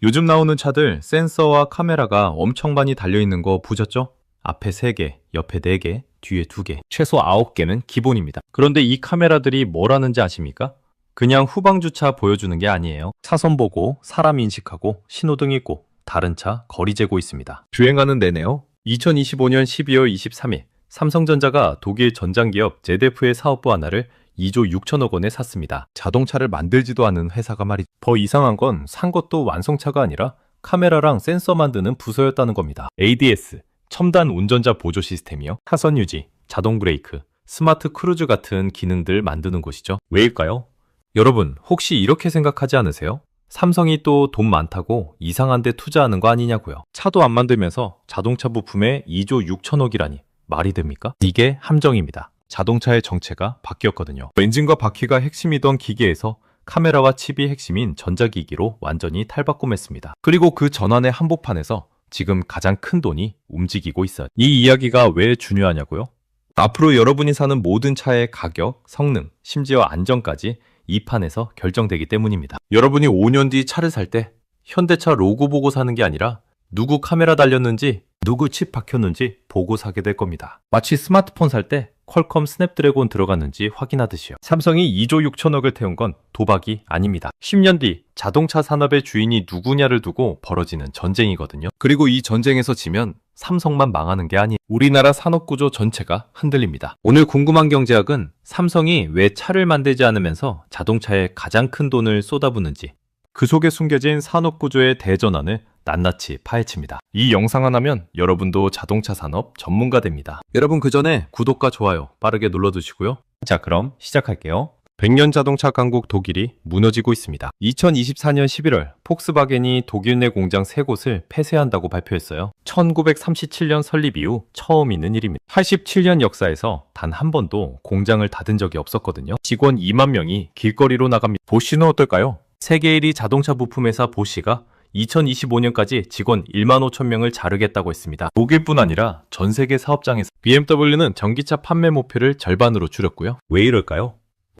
요즘 나오는 차들 센서와 카메라가 엄청 많이 달려있는 거 보셨죠? 앞에 3개, 옆에 4개, 뒤에 2개, 최소 9개는 기본입니다. 그런데 이 카메라들이 뭘 하는지 아십니까? 그냥 후방주차 보여주는 게 아니에요. 차선 보고 사람 인식하고 신호등 있고 다른 차 거리 재고 있습니다. 주행하는 내내요. 2025년 12월 23일 삼성전자가 독일 전장기업 ZF의 사업부 하나를 2조 6천억 원에 샀습니다. 자동차를 만들지도 않은 회사가 말이죠. 더 이상한 건 산 것도 완성차가 아니라 카메라랑 센서 만드는 부서였다는 겁니다. ADS, 첨단 운전자 보조 시스템이요. 차선 유지, 자동 브레이크, 스마트 크루즈 같은 기능들 만드는 곳이죠. 왜일까요? 여러분, 혹시 이렇게 생각하지 않으세요? 삼성이 또 돈 많다고 이상한 데 투자하는 거 아니냐고요. 차도 안 만들면서 자동차 부품에 2조 6천억이라니 말이 됩니까? 이게 함정입니다. 자동차의 정체가 바뀌었거든요. 엔진과 바퀴가 핵심이던 기계에서 카메라와 칩이 핵심인 전자기기로 완전히 탈바꿈했습니다. 그리고 그 전환의 한복판에서 지금 가장 큰 돈이 움직이고 있어요. 이 이야기가 왜 중요하냐고요? 앞으로 여러분이 사는 모든 차의 가격, 성능, 심지어 안전까지 이 판에서 결정되기 때문입니다. 여러분이 5년 뒤 차를 살 때 현대차 로고 보고 사는 게 아니라 누구 카메라 달렸는지, 누구 칩 박혔는지 보고 사게 될 겁니다. 마치 스마트폰 살 때 퀄컴 스냅드래곤 들어갔는지 확인하듯이요. 삼성이 2조 6천억을 태운 건 도박이 아닙니다. 10년 뒤 자동차 산업의 주인이 누구냐를 두고 벌어지는 전쟁이거든요. 그리고 이 전쟁에서 지면 삼성만 망하는 게 아니에요. 우리나라 산업구조 전체가 흔들립니다. 오늘 궁금한 경제학은 삼성이 왜 차를 만들지 않으면서 자동차에 가장 큰 돈을 쏟아붓는지, 그 속에 숨겨진 산업구조의 대전환을 낱낱이 파헤칩니다. 이 영상 하나면 여러분도 자동차 산업 전문가 됩니다. 여러분 그 전에 구독과 좋아요 빠르게 눌러두시고요. 자, 그럼 시작할게요. 100년 자동차 강국 독일이 무너지고 있습니다. 2024년 11월 폭스바겐이 독일 내 공장 3곳을 폐쇄한다고 발표했어요. 1937년 설립 이후 처음 있는 일입니다. 87년 역사에서 단 한 번도 공장을 닫은 적이 없었거든요. 직원 2만 명이 길거리로 나갑니다. 보쉬는 어떨까요? 세계 1위 자동차 부품 회사 보쉬가 2025년까지 직원 1만 5천 명을 자르겠다고 했습니다. 독일뿐 아니라 전 세계 사업장에서 BMW는 전기차 판매 목표를 절반으로 줄였고요. 왜 이럴까요?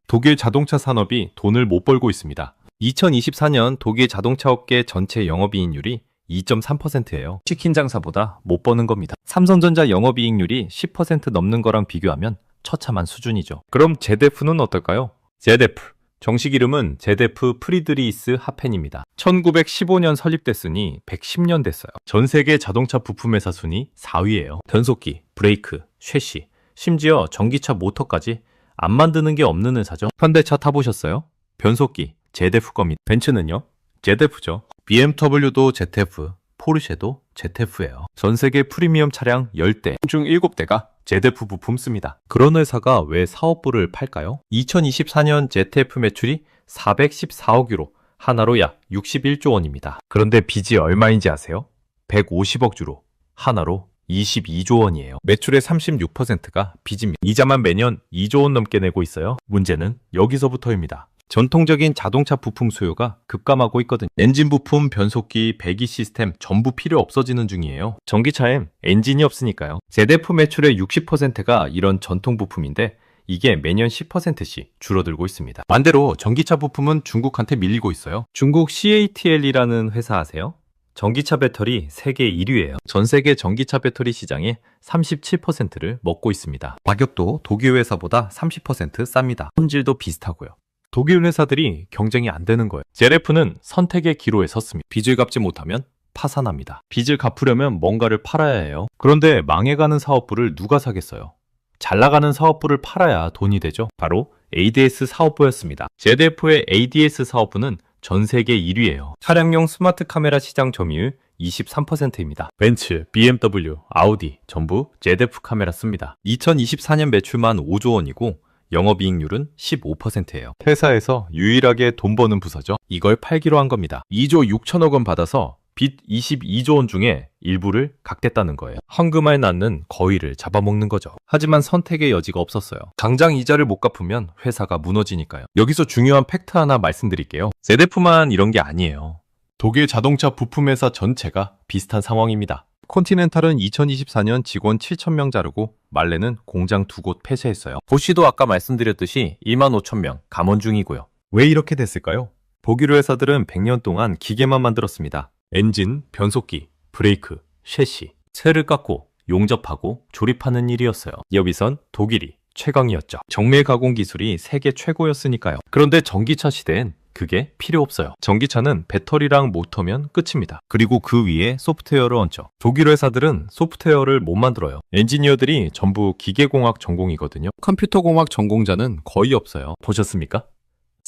독일 자동차 산업이 돈을 못 벌고 있습니다. 2024년 독일 자동차 업계 전체 영업이익률이 2.3%예요. 치킨 장사보다 못 버는 겁니다. 삼성전자 영업이익률이 10% 넘는 거랑 비교하면 처참한 수준이죠. 그럼 ZF는 어떨까요? ZF, 정식 이름은 ZF 프리드리히스 하펜입니다. 1915년 설립됐으니 110년 됐어요. 전 세계 자동차 부품 회사 순위 4위예요. 변속기, 브레이크, 쉐시, 심지어 전기차 모터까지 안 만드는 게 없는 회사죠. 현대차 타보셨어요? 변속기 ZF 겁니다. 벤츠는요? ZF죠. BMW도 ZF, 포르쉐도 ZF예요. 전 세계 프리미엄 차량 10대 중 7대가 ZF 부품 씁니다. 그런 회사가 왜 사업부를 팔까요? 2024년 ZF 매출이 414억 유로, 하나로 약 61조 원입니다. 그런데 빚이 얼마인지 아세요? 150억 유로, 하나로 22조 원이에요. 매출의 36%가 빚입니다. 이자만 매년 2조 원 넘게 내고 있어요. 문제는 여기서부터입니다. 전통적인 자동차 부품 수요가 급감하고 있거든요. 엔진 부품, 변속기, 배기 시스템 전부 필요 없어지는 중이에요. 전기차엔 엔진이 없으니까요. ZF 매출의 60%가 이런 전통 부품인데 이게 매년 10%씩 줄어들고 있습니다. 반대로 전기차 부품은 중국한테 밀리고 있어요. 중국 CATL이라는 회사 아세요? 전기차 배터리 세계 1위예요. 전 세계 전기차 배터리 시장의 37%를 먹고 있습니다. 가격도 독일 회사보다 30% 쌉니다. 품질도 비슷하고요. 독일 회사들이 경쟁이 안 되는 거예요. ZF는 선택의 기로에 섰습니다. 빚을 갚지 못하면 파산합니다. 빚을 갚으려면 뭔가를 팔아야 해요. 그런데 망해가는 사업부를 누가 사겠어요? 잘 나가는 사업부를 팔아야 돈이 되죠. 바로 ADS 사업부였습니다. ZF의 ADS 사업부는 전 세계 1위예요. 차량용 스마트 카메라 시장 점유율 23%입니다. 벤츠, BMW, 아우디 전부 ZF 카메라 씁니다. 2024년 매출만 5조 원이고 영업이익률은 15%예요. 회사에서 유일하게 돈 버는 부서죠. 이걸 팔기로 한 겁니다. 2조 6천억 원 받아서 빚 22조 원 중에 일부를 갚겠다는 거예요. 헌금할 낳는 거위를 잡아먹는 거죠. 하지만 선택의 여지가 없었어요. 당장 이자를 못 갚으면 회사가 무너지니까요. 여기서 중요한 팩트 하나 말씀드릴게요. ZF만 이런 게 아니에요. 독일 자동차 부품 회사 전체가 비슷한 상황입니다. 콘티넨탈은 2024년 직원 7,000명 자르고 말레는 공장 2곳 폐쇄했어요. 보쉬도 아까 말씀드렸듯이 2만 5천 명 감원 중이고요. 왜 이렇게 됐을까요? 독일 회사들은 100년 동안 기계만 만들었습니다. 엔진, 변속기, 브레이크, 셰시, 쇠를 깎고 용접하고 조립하는 일이었어요. 여기선 독일이 최강이었죠. 정밀 가공 기술이 세계 최고였으니까요. 그런데 전기차 시대엔 그게 필요 없어요. 전기차는 배터리랑 모터면 끝입니다. 그리고 그 위에 소프트웨어를 얹죠. 독일 회사들은 소프트웨어를 못 만들어요. 엔지니어들이 전부 기계공학 전공이거든요. 컴퓨터공학 전공자는 거의 없어요. 보셨습니까?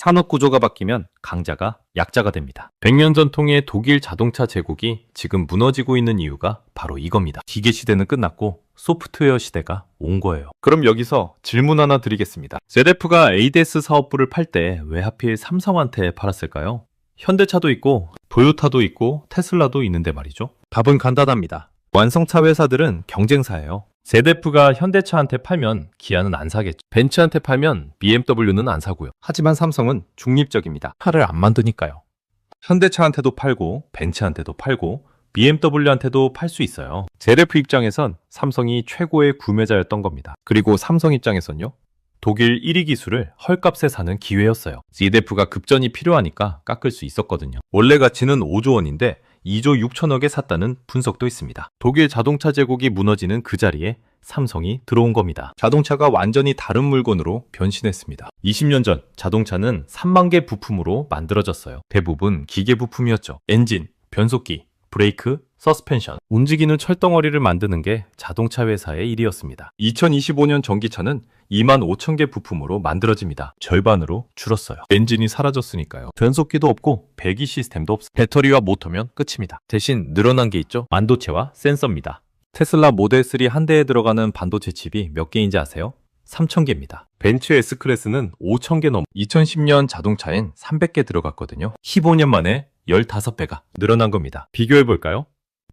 산업 구조가 바뀌면 강자가 약자가 됩니다. 100년 전통의 독일 자동차 제국이 지금 무너지고 있는 이유가 바로 이겁니다. 기계 시대는 끝났고 소프트웨어 시대가 온 거예요. 그럼 여기서 질문 하나 드리겠습니다. ZF가 ADS 사업부를 팔 때 왜 하필 삼성한테 팔았을까요? 현대차도 있고 도요타도 있고 테슬라도 있는데 말이죠. 답은 간단합니다. 완성차 회사들은 경쟁사예요. ZF가 현대차한테 팔면 기아는 안 사겠죠. 벤츠한테 팔면 BMW는 안 사고요. 하지만 삼성은 중립적입니다. 차를 안 만드니까요. 현대차한테도 팔고 벤츠한테도 팔고 BMW한테도 팔 수 있어요. ZF 입장에선 삼성이 최고의 구매자였던 겁니다. 그리고 삼성 입장에선요. 독일 1위 기술을 헐값에 사는 기회였어요. ZF가 급전이 필요하니까 깎을 수 있었거든요. 원래 가치는 5조 원인데 2조 6천억에 샀다는 분석도 있습니다. 독일 자동차 제국이 무너지는 그 자리에 삼성이 들어온 겁니다. 자동차가 완전히 다른 물건으로 변신했습니다. 20년 전 자동차는 3만 개 부품으로 만들어졌어요. 대부분 기계 부품이었죠. 엔진, 변속기, 브레이크, 서스펜션, 움직이는 철덩어리를 만드는 게 자동차 회사의 일이었습니다. 2025년 전기차는 2만 5천 개 부품으로 만들어집니다. 절반으로 줄었어요. 엔진이 사라졌으니까요. 변속기도 없고 배기 시스템도 없어요. 배터리와 모터면 끝입니다. 대신 늘어난 게 있죠. 반도체와 센서입니다. 테슬라 모델 3 한 대에 들어가는 반도체 칩이 몇 개인지 아세요? 3,000개입니다. 벤츠 S클래스는 5,000개 넘어 2010년 자동차엔 300개 들어갔거든요. 15년 만에 15배가 늘어난 겁니다. 비교해 볼까요?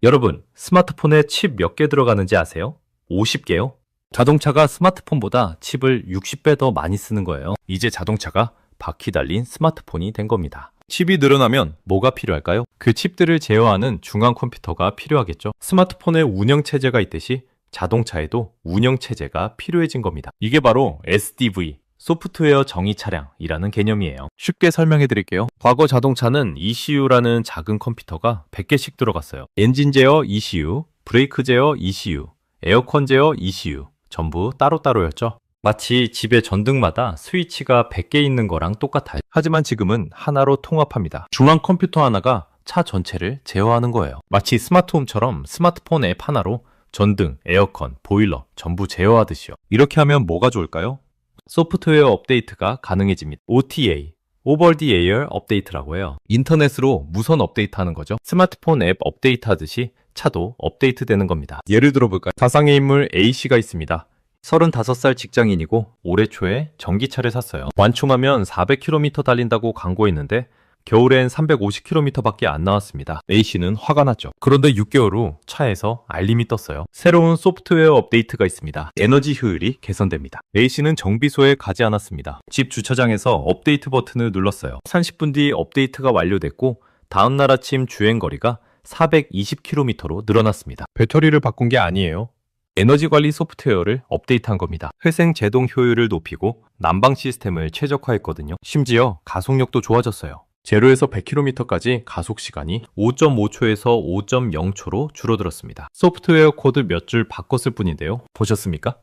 여러분, 스마트폰에 칩 몇 개 들어가는지 아세요? 50개요? 자동차가 스마트폰보다 칩을 60배 더 많이 쓰는 거예요. 이제 자동차가 바퀴 달린 스마트폰이 된 겁니다. 칩이 늘어나면 뭐가 필요할까요? 그 칩들을 제어하는 중앙 컴퓨터가 필요하겠죠. 스마트폰에 운영체제가 있듯이 자동차에도 운영체제가 필요해진 겁니다. 이게 바로 SDV, 소프트웨어 정의 차량이라는 개념이에요. 쉽게 설명해 드릴게요. 과거 자동차는 ECU라는 작은 컴퓨터가 100개씩 들어갔어요. 엔진 제어 ECU, 브레이크 제어 ECU, 에어컨 제어 ECU, 전부 따로따로였죠. 마치 집의 전등마다 스위치가 100개 있는 거랑 똑같아요. 하지만 지금은 하나로 통합합니다. 중앙 컴퓨터 하나가 차 전체를 제어하는 거예요. 마치 스마트홈처럼 스마트폰 앱 하나로 전등, 에어컨, 보일러 전부 제어하듯이요. 이렇게 하면 뭐가 좋을까요? 소프트웨어 업데이트가 가능해집니다. OTA, Over the Air 업데이트라고 해요. 인터넷으로 무선 업데이트하는 거죠. 스마트폰 앱 업데이트 하듯이 차도 업데이트 되는 겁니다. 예를 들어볼까요? 가상의 인물 A씨가 있습니다. 35살 직장인이고 올해 초에 전기차를 샀어요. 완충하면 400km 달린다고 광고했는데 겨울엔 350km밖에 안 나왔습니다. A씨는 화가 났죠. 그런데 6개월 후 차에서 알림이 떴어요. 새로운 소프트웨어 업데이트가 있습니다. 에너지 효율이 개선됩니다. A씨는 정비소에 가지 않았습니다. 집 주차장에서 업데이트 버튼을 눌렀어요. 30분 뒤 업데이트가 완료됐고 다음날 아침 주행거리가 420km로 늘어났습니다. 배터리를 바꾼 게 아니에요. 에너지 관리 소프트웨어를 업데이트한 겁니다. 회생 제동 효율을 높이고 난방 시스템을 최적화했거든요. 심지어 가속력도 좋아졌어요. 0에서 100km까지 가속 시간이 5.5초에서 5.0초로 줄어들었습니다. 소프트웨어 코드 몇 줄 바꿨을 뿐인데요. 보셨습니까?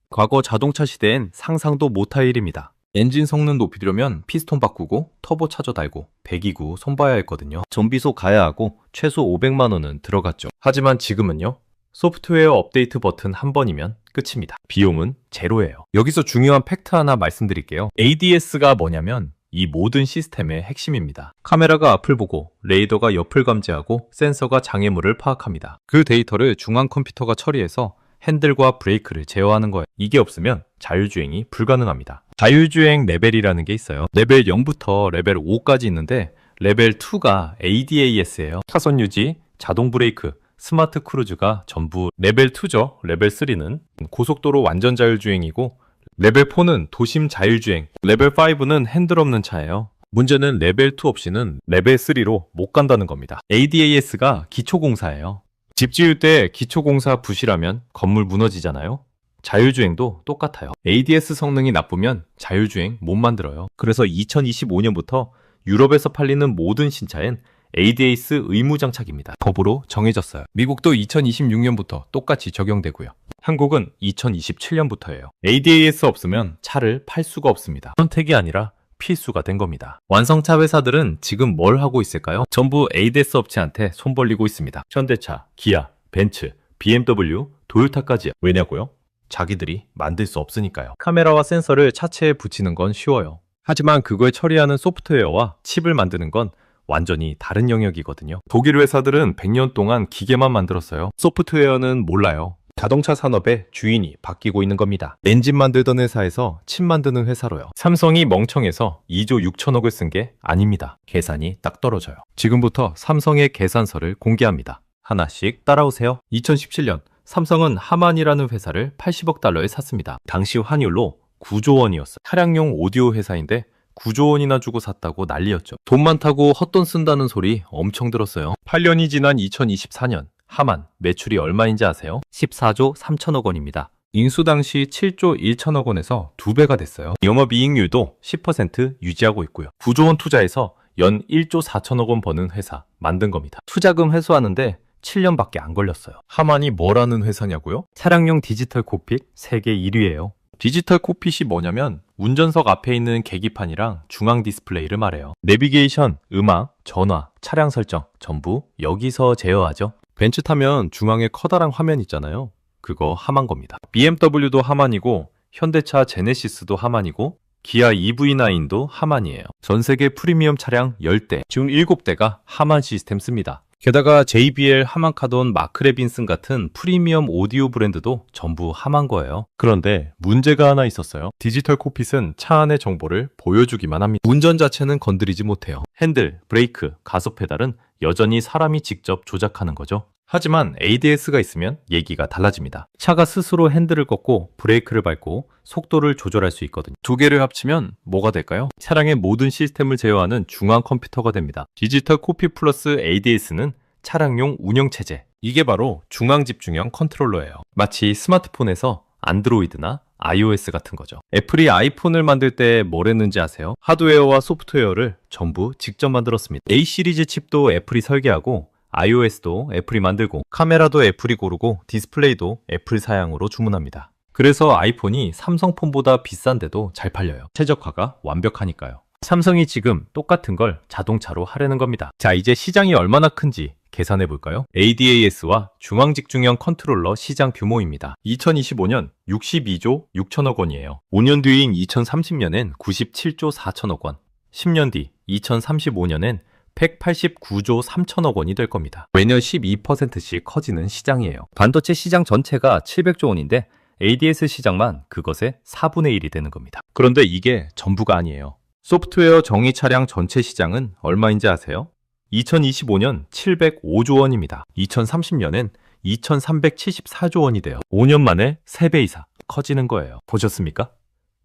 과거 자동차 시대엔 상상도 못할 일입니다. 엔진 성능 높이려면 피스톤 바꾸고 터보 차저 달고 배기구 손봐야 했거든요. 정비소 가야 하고 최소 500만 원은 들어갔죠. 하지만 지금은요. 소프트웨어 업데이트 버튼 한 번이면 끝입니다. 비용은 제로예요. 여기서 중요한 팩트 하나 말씀드릴게요. ADS가 뭐냐면 이 모든 시스템의 핵심입니다. 카메라가 앞을 보고 레이더가 옆을 감지하고 센서가 장애물을 파악합니다. 그 데이터를 중앙 컴퓨터가 처리해서 핸들과 브레이크를 제어하는 거예요. 이게 없으면 자율주행이 불가능합니다. 자율주행 레벨이라는 게 있어요. 레벨 0부터 레벨 5까지 있는데 레벨 2가 ADAS예요. 차선 유지, 자동 브레이크, 스마트 크루즈가 전부 레벨 2죠. 레벨 3는 고속도로 완전 자율주행이고 레벨 4는 도심 자율주행, 레벨 5는 핸들 없는 차예요. 문제는 레벨 2 없이는 레벨 3로 못 간다는 겁니다. ADAS가 기초공사예요. 집 지을 때 기초공사 부실하면 건물 무너지잖아요. 자율주행도 똑같아요. ADS 성능이 나쁘면 자율주행 못 만들어요. 그래서 2025년부터 유럽에서 팔리는 모든 신차엔 ADAS 의무 장착입니다. 법으로 정해졌어요. 미국도 2026년부터 똑같이 적용되고요. 한국은 2027년부터예요. ADAS 없으면 차를 팔 수가 없습니다. 선택이 아니라 필수가 된 겁니다. 완성차 회사들은 지금 뭘 하고 있을까요? 전부 ADAS 업체한테 손 벌리고 있습니다. 현대차, 기아, 벤츠, BMW, 도요타까지요. 왜냐고요? 자기들이 만들 수 없으니까요. 카메라와 센서를 차체에 붙이는 건 쉬워요. 하지만 그걸 처리하는 소프트웨어와 칩을 만드는 건 완전히 다른 영역이거든요. 독일 회사들은 100년 동안 기계만 만들었어요. 소프트웨어는 몰라요. 자동차 산업의 주인이 바뀌고 있는 겁니다. 엔진 만들던 회사에서 칩 만드는 회사로요. 삼성이 멍청해서 2조 6천억을 쓴 게 아닙니다. 계산이 딱 떨어져요. 지금부터 삼성의 계산서를 공개합니다. 하나씩 따라오세요. 2017년 삼성은 하만이라는 회사를 80억 달러에 샀습니다. 당시 환율로 9조 원이었어요. 차량용 오디오 회사인데 9조 원이나 주고 샀다고 난리였죠. 돈 많다고 헛돈 쓴다는 소리 엄청 들었어요. 8년이 지난 2024년 하만 매출이 얼마인지 아세요? 14조 3천억 원입니다. 인수 당시 7조 1천억 원에서 2배가 됐어요. 영업이익률도 10% 유지하고 있고요. 9조 원 투자해서 연 1조 4천억 원 버는 회사 만든 겁니다. 투자금 회수하는데 7년밖에 안 걸렸어요. 하만이 뭐라는 회사냐고요? 차량용 디지털 콕핏 세계 1위예요. 디지털 콕핏이 뭐냐면 운전석 앞에 있는 계기판이랑 중앙 디스플레이를 말해요. 내비게이션, 음악, 전화, 차량 설정 전부 여기서 제어하죠. 벤츠 타면 중앙에 커다란 화면 있잖아요. 그거 하만 겁니다. BMW도 하만이고 현대차 제네시스도 하만이고 기아 EV9도 하만이에요. 전 세계 프리미엄 차량 10대 중 7대가 하만 시스템 씁니다. 게다가 JBL, 하만카돈, 마크레빈슨 같은 프리미엄 오디오 브랜드도 전부 하만 거예요. 그런데 문제가 하나 있었어요. 디지털 콕핏은 차 안의 정보를 보여주기만 합니다. 운전 자체는 건드리지 못해요. 핸들, 브레이크, 가속 페달은 여전히 사람이 직접 조작하는 거죠. 하지만 ADS가 있으면 얘기가 달라집니다. 차가 스스로 핸들을 꺾고 브레이크를 밟고 속도를 조절할 수 있거든요. 두 개를 합치면 뭐가 될까요? 차량의 모든 시스템을 제어하는 중앙 컴퓨터가 됩니다. 디지털 콕핏 플러스 ADS는 차량용 운영체제. 이게 바로 중앙 집중형 컨트롤러예요. 마치 스마트폰에서 안드로이드나 iOS 같은 거죠. 애플이 아이폰을 만들 때 뭘 했는지 아세요? 하드웨어와 소프트웨어를 전부 직접 만들었습니다. A 시리즈 칩도 애플이 설계하고 iOS도 애플이 만들고 카메라도 애플이 고르고 디스플레이도 애플 사양으로 주문합니다. 그래서 아이폰이 삼성폰보다 비싼데도 잘 팔려요. 최적화가 완벽하니까요. 삼성이 지금 똑같은 걸 자동차로 하려는 겁니다. 자, 이제 시장이 얼마나 큰지 계산해 볼까요? ADAS와 중앙직중형 컨트롤러 시장 규모입니다. 2025년 62조 6천억 원이에요. 5년 뒤인 2030년엔 97조 4천억 원, 10년 뒤 2035년엔 189조 3천억 원이 될 겁니다. 매년 12%씩 커지는 시장이에요. 반도체 시장 전체가 700조 원인데 ADS 시장만 그것의 4분의 1이 되는 겁니다. 그런데 이게 전부가 아니에요. 소프트웨어 정의 차량 전체 시장은 얼마인지 아세요? 2025년 705조 원입니다. 2030년엔 2374조 원이 돼요. 5년 만에 3배 이상 커지는 거예요. 보셨습니까?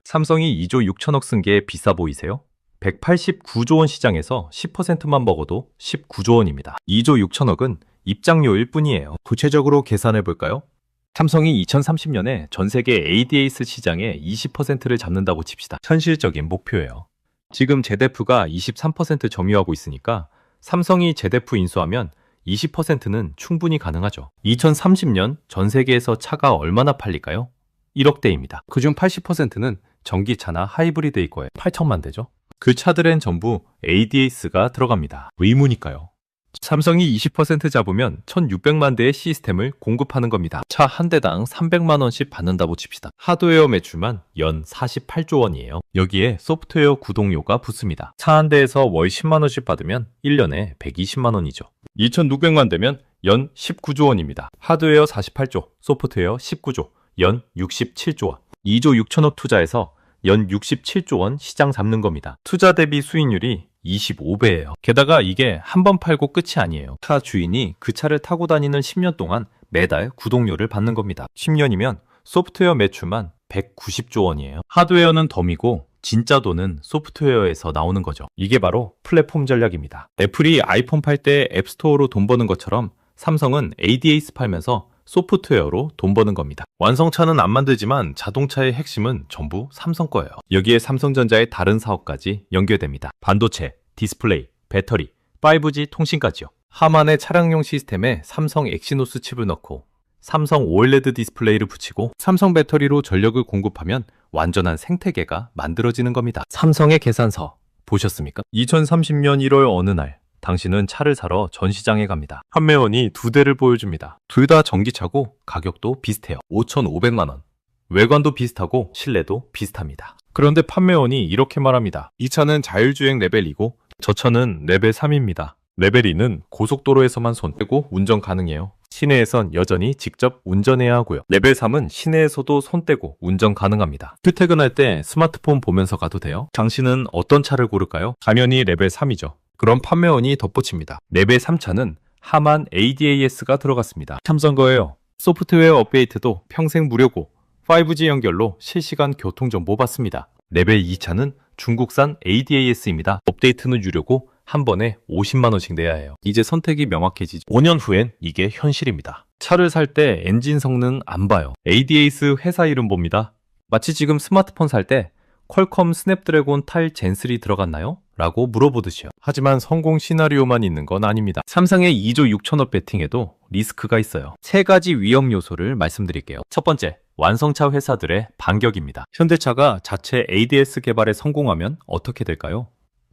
삼성이 2조 6천억 쓴 게 비싸 보이세요? 189조 원 시장에서 10%만 먹어도 19조 원입니다. 2조 6천억은 입장료일 뿐이에요. 구체적으로 계산해 볼까요? 삼성이 2030년에 전 세계 ADAS 시장의 20%를 잡는다고 칩시다. 현실적인 목표예요. 지금 제데프가 23% 점유하고 있으니까 삼성이 제데프 인수하면 20%는 충분히 가능하죠. 2030년 전 세계에서 차가 얼마나 팔릴까요? 1억 대입니다. 그중 80%는 전기차나 하이브리드일 거예요. 8천만 대죠. 그 차들엔 전부 ADAS가 들어갑니다. 의무니까요. 삼성이 20% 잡으면 1,600만 대의 시스템을 공급하는 겁니다. 차 한 대당 300만 원씩 받는다고 칩시다. 하드웨어 매출만 연 48조 원이에요. 여기에 소프트웨어 구독료가 붙습니다. 차 한 대에서 월 10만 원씩 받으면 1년에 120만 원이죠. 2,600만 대면 연 19조 원입니다. 하드웨어 48조, 소프트웨어 19조, 연 67조 원. 2조 6천억 투자해서 연 67조 원 시장 잡는 겁니다. 투자 대비 수익률이 25배예요. 게다가 이게 한 번 팔고 끝이 아니에요. 차 주인이 그 차를 타고 다니는 10년 동안 매달 구독료를 받는 겁니다. 10년이면 소프트웨어 매출만 190조 원이에요. 하드웨어는 덤이고 진짜 돈은 소프트웨어에서 나오는 거죠. 이게 바로 플랫폼 전략입니다. 애플이 아이폰 팔 때 앱스토어로 돈 버는 것처럼 삼성은 ADAS 팔면서 소프트웨어로 돈 버는 겁니다. 완성차는 안 만들지만 자동차의 핵심은 전부 삼성 거예요. 여기에 삼성전자의 다른 사업까지 연결됩니다. 반도체, 디스플레이, 배터리, 5G 통신까지요. 하만의 차량용 시스템에 삼성 엑시노스 칩을 넣고 삼성 OLED 디스플레이를 붙이고 삼성 배터리로 전력을 공급하면 완전한 생태계가 만들어지는 겁니다. 삼성의 계산서 보셨습니까? 2030년 1월 어느 날 당신은 차를 사러 전시장에 갑니다. 판매원이 두 대를 보여줍니다. 둘 다 전기차고 가격도 비슷해요. 5,500만 원. 외관도 비슷하고 실내도 비슷합니다. 그런데 판매원이 이렇게 말합니다. 이 차는 자율주행 레벨 2고 저 차는 레벨 3입니다. 레벨 2는 고속도로에서만 손 떼고 운전 가능해요. 시내에선 여전히 직접 운전해야 하고요. 레벨 3은 시내에서도 손 떼고 운전 가능합니다. 출퇴근할 때 스마트폰 보면서 가도 돼요. 당신은 어떤 차를 고를까요? 당연히 레벨 3이죠. 그럼 판매원이 덧붙입니다. 레벨 3차는 하만 ADAS가 들어갔습니다. 참선 거예요. 소프트웨어 업데이트도 평생 무료고 5G 연결로 실시간 교통정보 받습니다. 레벨 2차는 중국산 ADAS입니다. 업데이트는 유료고 한 번에 50만 원씩 내야 해요. 이제 선택이 명확해지죠. 5년 후엔 이게 현실입니다. 차를 살 때 엔진 성능 안 봐요. ADAS 회사 이름 봅니다. 마치 지금 스마트폰 살 때 퀄컴 스냅드래곤 탈 젠3 들어갔나요? 라고 물어보듯이요. 하지만 성공 시나리오만 있는 건 아닙니다. 삼성의 2조 6천억 배팅에도 리스크가 있어요. 세 가지 위험 요소를 말씀드릴게요. 첫 번째, 완성차 회사들의 반격입니다. 현대차가 자체 ADS 개발에 성공하면 어떻게 될까요?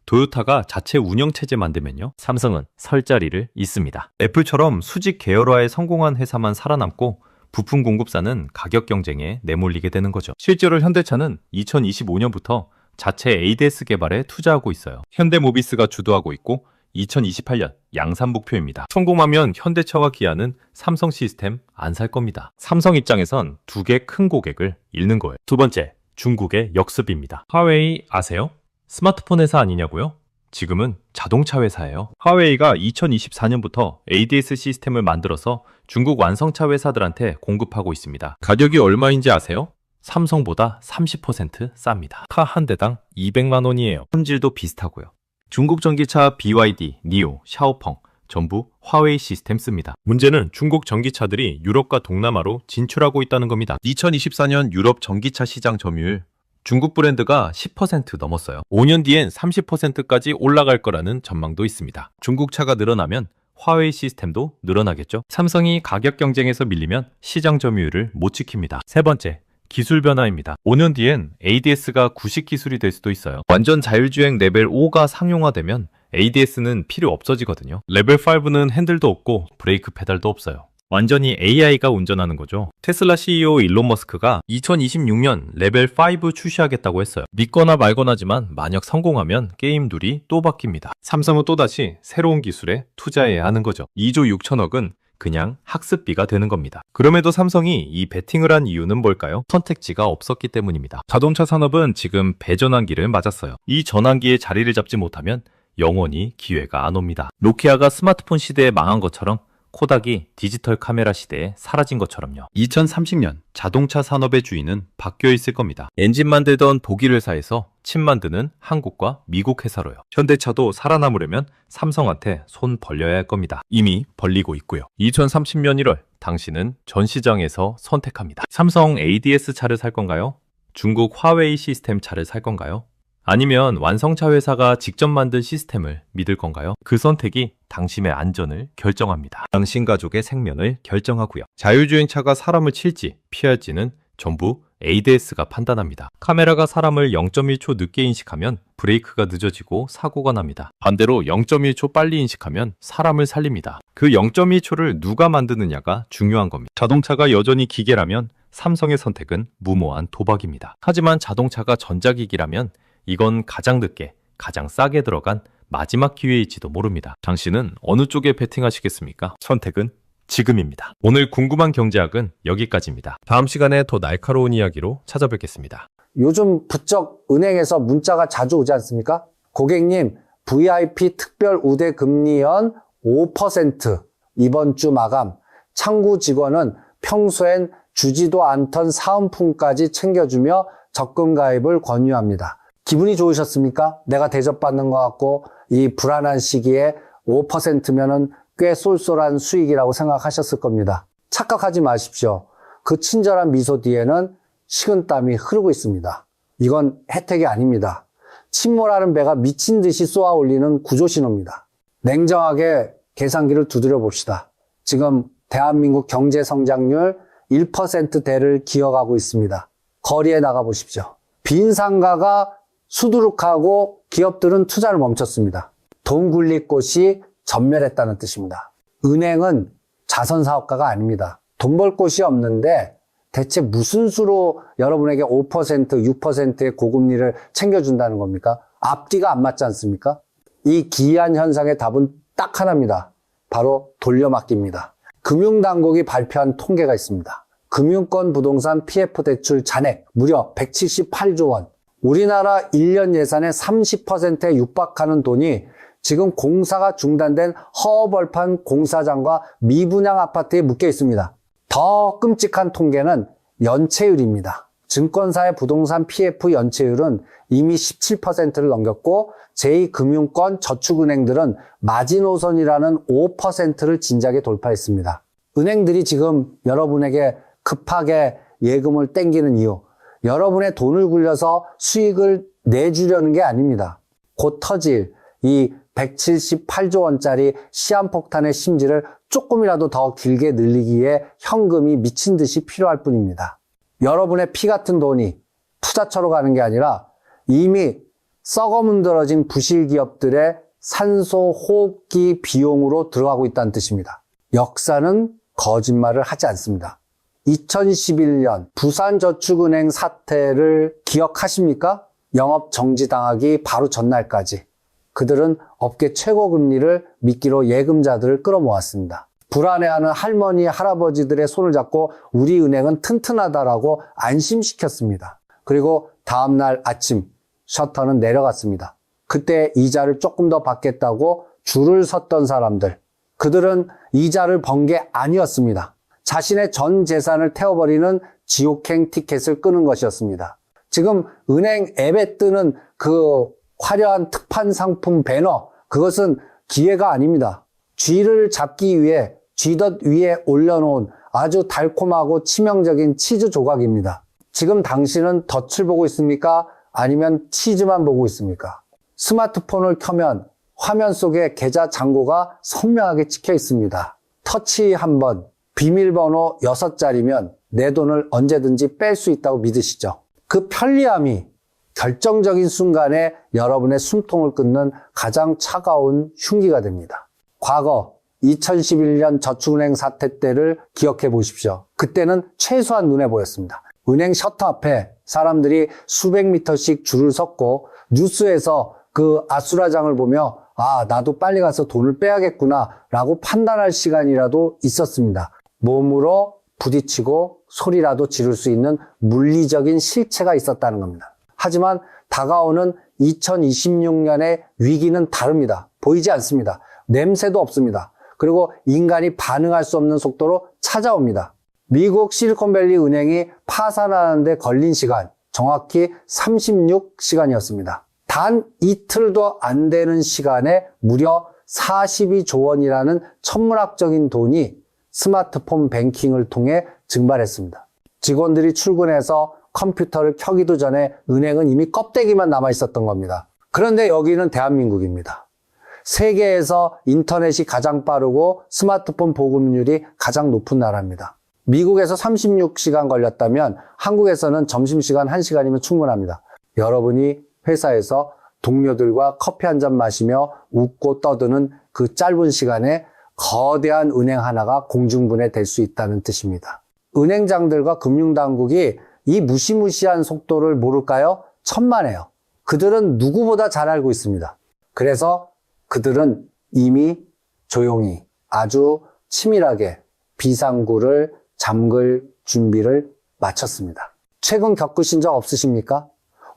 도요타가 자체 운영체제 만들면요. 삼성은 설 자리를 잇습니다. 애플처럼 수직 계열화에 성공한 회사만 살아남고 부품 공급사는 가격 경쟁에 내몰리게 되는 거죠. 실제로 현대차는 2025년부터 자체 ADS 개발에 투자하고 있어요. 현대모비스가 주도하고 있고 2028년 양산 목표입니다. 성공하면 현대차와 기아는 삼성 시스템 안 살 겁니다. 삼성 입장에선 두 개 큰 고객을 잃는 거예요. 두 번째, 중국의 역습입니다. 화웨이 아세요? 스마트폰 회사 아니냐고요? 지금은 자동차 회사예요. 화웨이가 2024년부터 ADS 시스템을 만들어서 중국 완성차 회사들한테 공급하고 있습니다. 가격이 얼마인지 아세요? 삼성보다 30% 쌉니다. 카 한 대당 200만 원이에요. 품질도 비슷하고요. 중국 전기차 BYD, 니오, 샤오펑 전부 화웨이 시스템 씁니다. 문제는 중국 전기차들이 유럽과 동남아로 진출하고 있다는 겁니다. 2024년 유럽 전기차 시장 점유율 중국 브랜드가 10% 넘었어요. 5년 뒤엔 30%까지 올라갈 거라는 전망도 있습니다. 중국 차가 늘어나면 화웨이 시스템도 늘어나겠죠. 삼성이 가격 경쟁에서 밀리면 시장 점유율을 못 지킵니다. 세 번째, 기술 변화입니다. 5년 뒤엔 ADS가 구식 기술이 될 수도 있어요. 완전 자율주행 레벨 5가 상용화되면 ADS는 필요 없어지거든요. 레벨 5는 핸들도 없고 브레이크 페달도 없어요. 완전히 AI가 운전하는 거죠. 테슬라 CEO 일론 머스크가 2026년 레벨 5 출시하겠다고 했어요. 믿거나 말거나지만 만약 성공하면 게임 룰이 또 바뀝니다. 삼성은 또다시 새로운 기술에 투자해야 하는 거죠. 2조 6천억은 그냥 학습비가 되는 겁니다. 그럼에도 삼성이 이 베팅을 한 이유는 뭘까요? 선택지가 없었기 때문입니다. 자동차 산업은 지금 배전환기를 맞았어요. 이 전환기에 자리를 잡지 못하면 영원히 기회가 안 옵니다. 노키아가 스마트폰 시대에 망한 것처럼 코닥이 디지털 카메라 시대에 사라진 것처럼요. 2030년 자동차 산업의 주인은 바뀌어 있을 겁니다. 엔진 만들던 독일 회사에서 칩 만드는 한국과 미국 회사로요. 현대차도 살아남으려면 삼성한테 손 벌려야 할 겁니다. 이미 벌리고 있고요. 2030년 1월 당신은 전시장에서 선택합니다. 삼성 ADS 차를 살 건가요? 중국 화웨이 시스템 차를 살 건가요? 아니면 완성차 회사가 직접 만든 시스템을 믿을 건가요? 그 선택이 당신의 안전을 결정합니다. 당신 가족의 생명을 결정하고요. 자율주행차가 사람을 칠지 피할지는 전부 ADS가 판단합니다. 카메라가 사람을 0.1초 늦게 인식하면 브레이크가 늦어지고 사고가 납니다. 반대로 0.1초 빨리 인식하면 사람을 살립니다. 그 0.1초를 누가 만드느냐가 중요한 겁니다. 자동차가 여전히 기계라면 삼성의 선택은 무모한 도박입니다. 하지만 자동차가 전자기기라면 이건 가장 늦게, 가장 싸게 들어간 마지막 기회일지도 모릅니다. 당신은 어느 쪽에 베팅하시겠습니까? 선택은 지금입니다. 오늘 궁금한 경제학은 여기까지입니다. 다음 시간에 더 날카로운 이야기로 찾아뵙겠습니다. 요즘 부쩍 은행에서 문자가 자주 오지 않습니까? 고객님, VIP 특별 우대 금리연 5% 이번 주 마감. 창구 직원은 평소엔 주지도 않던 사은품까지 챙겨주며 적금 가입을 권유합니다. 기분이 좋으셨습니까? 내가 대접받는 것 같고 이 불안한 시기에 5%면은 꽤 쏠쏠한 수익이라고 생각하셨을 겁니다. 착각하지 마십시오. 그 친절한 미소 뒤에는 식은땀이 흐르고 있습니다. 이건 혜택이 아닙니다. 침몰하는 배가 미친 듯이 쏘아 올리는 구조신호입니다. 냉정하게 계산기를 두드려 봅시다. 지금 대한민국 경제 성장률 1%대를 기어가고 있습니다. 거리에 나가 보십시오. 빈 상가가 수두룩하고 기업들은 투자를 멈췄습니다. 돈 굴릴 곳이 전멸했다는 뜻입니다. 은행은 자선사업가가 아닙니다. 돈 벌 곳이 없는데 대체 무슨 수로 여러분에게 5%, 6%의 고금리를 챙겨준다는 겁니까? 앞뒤가 안 맞지 않습니까? 이 기이한 현상의 답은 딱 하나입니다. 바로 돌려막기입니다. 금융당국이 발표한 통계가 있습니다. 금융권 부동산 PF 대출 잔액 무려 178조 원. 우리나라 1년 예산의 30%에 육박하는 돈이 지금 공사가 중단된 허허벌판 공사장과 미분양 아파트에 묶여 있습니다. 더 끔찍한 통계는 연체율입니다. 증권사의 부동산 PF 연체율은 이미 17%를 넘겼고 제2금융권 저축은행들은 마지노선이라는 5%를 진작에 돌파했습니다. 은행들이 지금 여러분에게 급하게 예금을 땡기는 이유, 여러분의 돈을 굴려서 수익을 내주려는 게 아닙니다. 곧 터질 이 178조 원짜리 시한폭탄의 심지를 조금이라도 더 길게 늘리기에 현금이 미친 듯이 필요할 뿐입니다. 여러분의 피 같은 돈이 투자처로 가는 게 아니라 이미 썩어 문드러진 부실 기업들의 산소 호흡기 비용으로 들어가고 있다는 뜻입니다. 역사는 거짓말을 하지 않습니다. 2011년 부산저축은행 사태를 기억하십니까? 영업 정지당하기 바로 전날까지 그들은 업계 최고금리를 미끼로 예금자들을 끌어모았습니다. 불안해하는 할머니, 할아버지들의 손을 잡고 우리 은행은 튼튼하다라고 안심시켰습니다. 그리고 다음날 아침 셔터는 내려갔습니다. 그때 이자를 조금 더 받겠다고 줄을 섰던 사람들, 그들은 이자를 번 게 아니었습니다. 자신의 전 재산을 태워버리는 지옥행 티켓을 끄는 것이었습니다. 지금 은행 앱에 뜨는 그 화려한 특판 상품 배너, 그것은 기회가 아닙니다. 쥐를 잡기 위해 쥐덫 위에 올려놓은 아주 달콤하고 치명적인 치즈 조각입니다. 지금 당신은 덫을 보고 있습니까? 아니면 치즈만 보고 있습니까? 스마트폰을 켜면 화면 속에 계좌 잔고가 선명하게 찍혀 있습니다. 터치 한번, 비밀번호 6자리면 내 돈을 언제든지 뺄 수 있다고 믿으시죠? 그 편리함이 결정적인 순간에 여러분의 숨통을 끊는 가장 차가운 흉기가 됩니다. 과거 2011년 저축은행 사태 때를 기억해 보십시오. 그때는 최소한 눈에 보였습니다. 은행 셔터 앞에 사람들이 수백 미터씩 줄을 섰고 뉴스에서 그 아수라장을 보며 아, 나도 빨리 가서 돈을 빼야겠구나 라고 판단할 시간이라도 있었습니다. 몸으로 부딪히고 소리라도 지를 수 있는 물리적인 실체가 있었다는 겁니다. 하지만 다가오는 2026년의 위기는 다릅니다. 보이지 않습니다. 냄새도 없습니다. 그리고 인간이 반응할 수 없는 속도로 찾아옵니다. 미국 실리콘밸리 은행이 파산하는데 걸린 시간, 정확히 36시간이었습니다. 단 이틀도 안 되는 시간에 무려 42조 원이라는 천문학적인 돈이 스마트폰 뱅킹을 통해 증발했습니다. 직원들이 출근해서 컴퓨터를 켜기도 전에 은행은 이미 껍데기만 남아 있었던 겁니다. 그런데 여기는 대한민국입니다. 세계에서 인터넷이 가장 빠르고 스마트폰 보급률이 가장 높은 나라입니다. 미국에서 36시간 걸렸다면 한국에서는 점심시간 1시간이면 충분합니다. 여러분이 회사에서 동료들과 커피 한 잔 마시며 웃고 떠드는 그 짧은 시간에 거대한 은행 하나가 공중분해될 수 있다는 뜻입니다. 은행장들과 금융당국이 이 무시무시한 속도를 모를까요? 천만에요. 그들은 누구보다 잘 알고 있습니다. 그래서 그들은 이미 조용히 아주 치밀하게 비상구를 잠글 준비를 마쳤습니다. 최근 겪으신 적 없으십니까?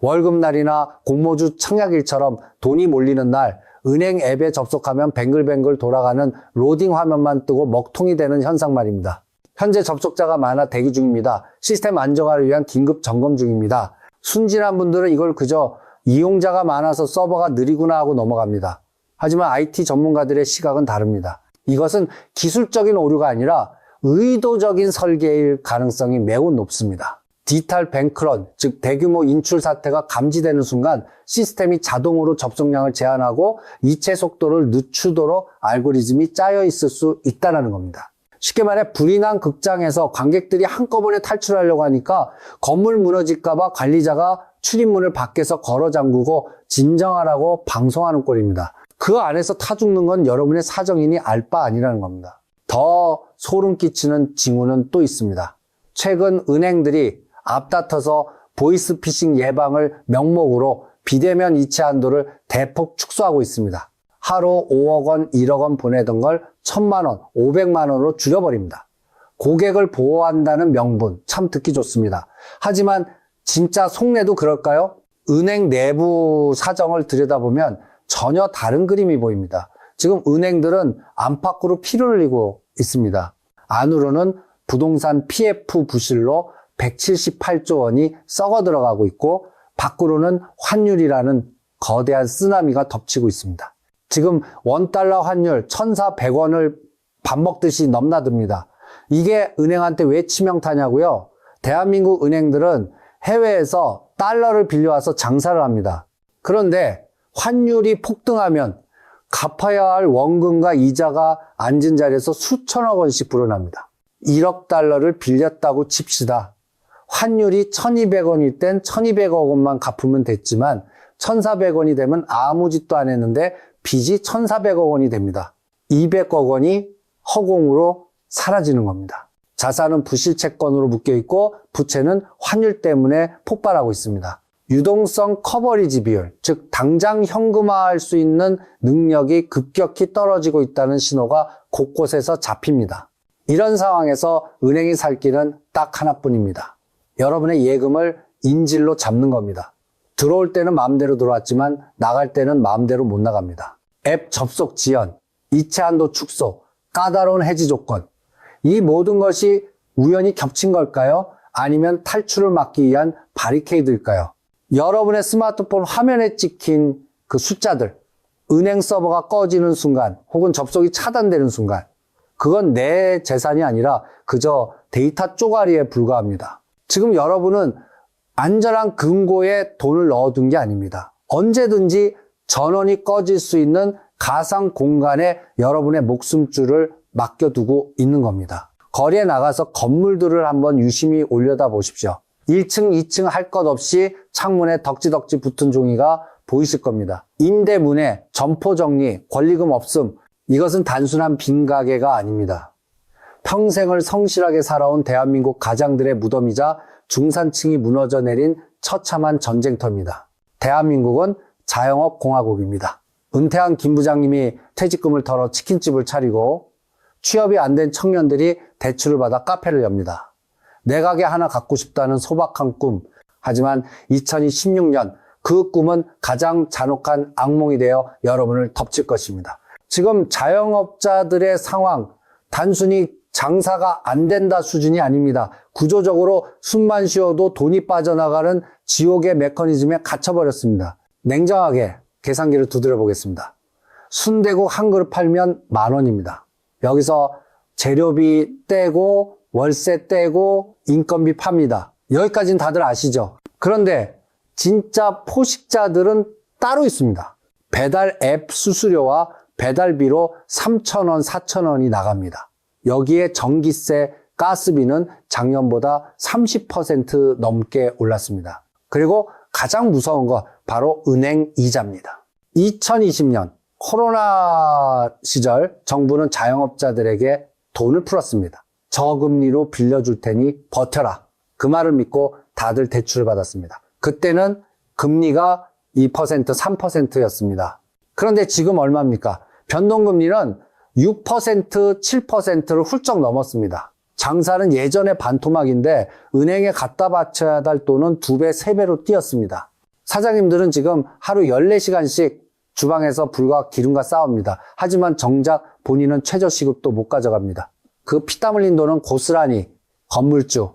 월급날이나 공모주 청약일처럼 돈이 몰리는 날 은행 앱에 접속하면 뱅글뱅글 돌아가는 로딩 화면만 뜨고 먹통이 되는 현상 말입니다. 현재 접속자가 많아 대기 중입니다. 시스템 안정화를 위한 긴급 점검 중입니다. 순진한 분들은 이걸 그저 이용자가 많아서 서버가 느리구나 하고 넘어갑니다. 하지만 IT 전문가들의 시각은 다릅니다. 이것은 기술적인 오류가 아니라 의도적인 설계일 가능성이 매우 높습니다. 디지털 뱅크런, 즉 대규모 인출 사태가 감지되는 순간 시스템이 자동으로 접속량을 제한하고 이체 속도를 늦추도록 알고리즘이 짜여 있을 수 있다는 겁니다. 쉽게 말해 불이 난 극장에서 관객들이 한꺼번에 탈출하려고 하니까 건물 무너질까 봐 관리자가 출입문을 밖에서 걸어 잠그고 진정하라고 방송하는 꼴입니다. 그 안에서 타 죽는 건 여러분의 사정이니 알 바 아니라는 겁니다. 더 소름 끼치는 징후는 또 있습니다. 최근 은행들이 앞다퉈서 보이스피싱 예방을 명목으로 비대면 이체 한도를 대폭 축소하고 있습니다. 하루 5억 원, 1억 원 보내던 걸 1,000만 원, 500만 원으로 줄여버립니다. 고객을 보호한다는 명분, 참 듣기 좋습니다. 하지만 진짜 속내도 그럴까요? 은행 내부 사정을 들여다보면 전혀 다른 그림이 보입니다. 지금 은행들은 안팎으로 피를 흘리고 있습니다. 안으로는 부동산 PF 부실로 178조 원이 썩어 들어가고 있고 밖으로는 환율이라는 거대한 쓰나미가 덮치고 있습니다. 지금 원달러 환율 1,400원을 밥 먹듯이 넘나듭니다. 이게 은행한테 왜 치명타냐고요? 대한민국 은행들은 해외에서 달러를 빌려와서 장사를 합니다. 그런데 환율이 폭등하면 갚아야 할 원금과 이자가 앉은 자리에서 수천억 원씩 불어납니다. 1억 달러를 빌렸다고 칩시다. 환율이 1,200원일 땐 1,200억 원만 갚으면 됐지만 1,400원이 되면 아무 짓도 안 했는데 빚이 1,400억 원이 됩니다. 200억 원이 허공으로 사라지는 겁니다. 자산은 부실채권으로 묶여있고 부채는 환율 때문에 폭발하고 있습니다. 유동성 커버리지 비율, 즉 당장 현금화할 수 있는 능력이 급격히 떨어지고 있다는 신호가 곳곳에서 잡힙니다. 이런 상황에서 은행이 살 길은 딱 하나뿐입니다. 여러분의 예금을 인질로 잡는 겁니다. 들어올 때는 마음대로 들어왔지만 나갈 때는 마음대로 못 나갑니다. 앱 접속 지연, 이체 한도 축소, 까다로운 해지 조건, 이 모든 것이 우연히 겹친 걸까요? 아니면 탈출을 막기 위한 바리케이드일까요? 여러분의 스마트폰 화면에 찍힌 그 숫자들, 은행 서버가 꺼지는 순간 혹은 접속이 차단되는 순간, 그건 내 재산이 아니라 그저 데이터 쪼가리에 불과합니다. 지금 여러분은 안전한 금고에 돈을 넣어둔 게 아닙니다. 언제든지 전원이 꺼질 수 있는 가상 공간에 여러분의 목숨줄을 맡겨두고 있는 겁니다. 거리에 나가서 건물들을 한번 유심히 올려다 보십시오. 1층, 2층 할 것 없이 창문에 덕지덕지 붙은 종이가 보이실 겁니다. 임대문에 점포 정리, 권리금 없음, 이것은 단순한 빈가게가 아닙니다. 평생을 성실하게 살아온 대한민국 가장들의 무덤이자 중산층이 무너져 내린 처참한 전쟁터입니다. 대한민국은 자영업 공화국입니다. 은퇴한 김 부장님이 퇴직금을 털어 치킨집을 차리고 취업이 안 된 청년들이 대출을 받아 카페를 엽니다. 내 가게 하나 갖고 싶다는 소박한 꿈. 하지만 2016년 그 꿈은 가장 잔혹한 악몽이 되어 여러분을 덮칠 것입니다. 지금 자영업자들의 상황, 단순히 장사가 안 된다 수준이 아닙니다. 구조적으로 숨만 쉬어도 돈이 빠져나가는 지옥의 메커니즘에 갇혀버렸습니다. 냉정하게 계산기를 두드려 보겠습니다. 순대국 한 그릇 팔면 10,000원입니다. 여기서 재료비 떼고 월세 떼고 인건비 팝니다. 여기까지는 다들 아시죠? 그런데 진짜 포식자들은 따로 있습니다. 배달 앱 수수료와 배달비로 3,000원, 4,000원이 나갑니다. 여기에 전기세, 가스비는 작년보다 30% 넘게 올랐습니다. 그리고 가장 무서운 거 바로 은행 이자입니다. 2020년 코로나 시절 정부는 자영업자들에게 돈을 풀었습니다. 저금리로 빌려줄 테니 버텨라. 그 말을 믿고 다들 대출을 받았습니다. 그때는 금리가 2%, 3%였습니다. 그런데 지금 얼마입니까? 변동금리는 6%, 7%를 훌쩍 넘었습니다. 장사는 예전의 반토막인데 은행에 갖다 바쳐야 할 돈은 2배, 3배로 뛰었습니다. 사장님들은 지금 하루 14시간씩 주방에서 불과 기름과 싸웁니다. 하지만 정작 본인은 최저시급도 못 가져갑니다. 그 피땀 흘린 돈은 고스란히 건물주,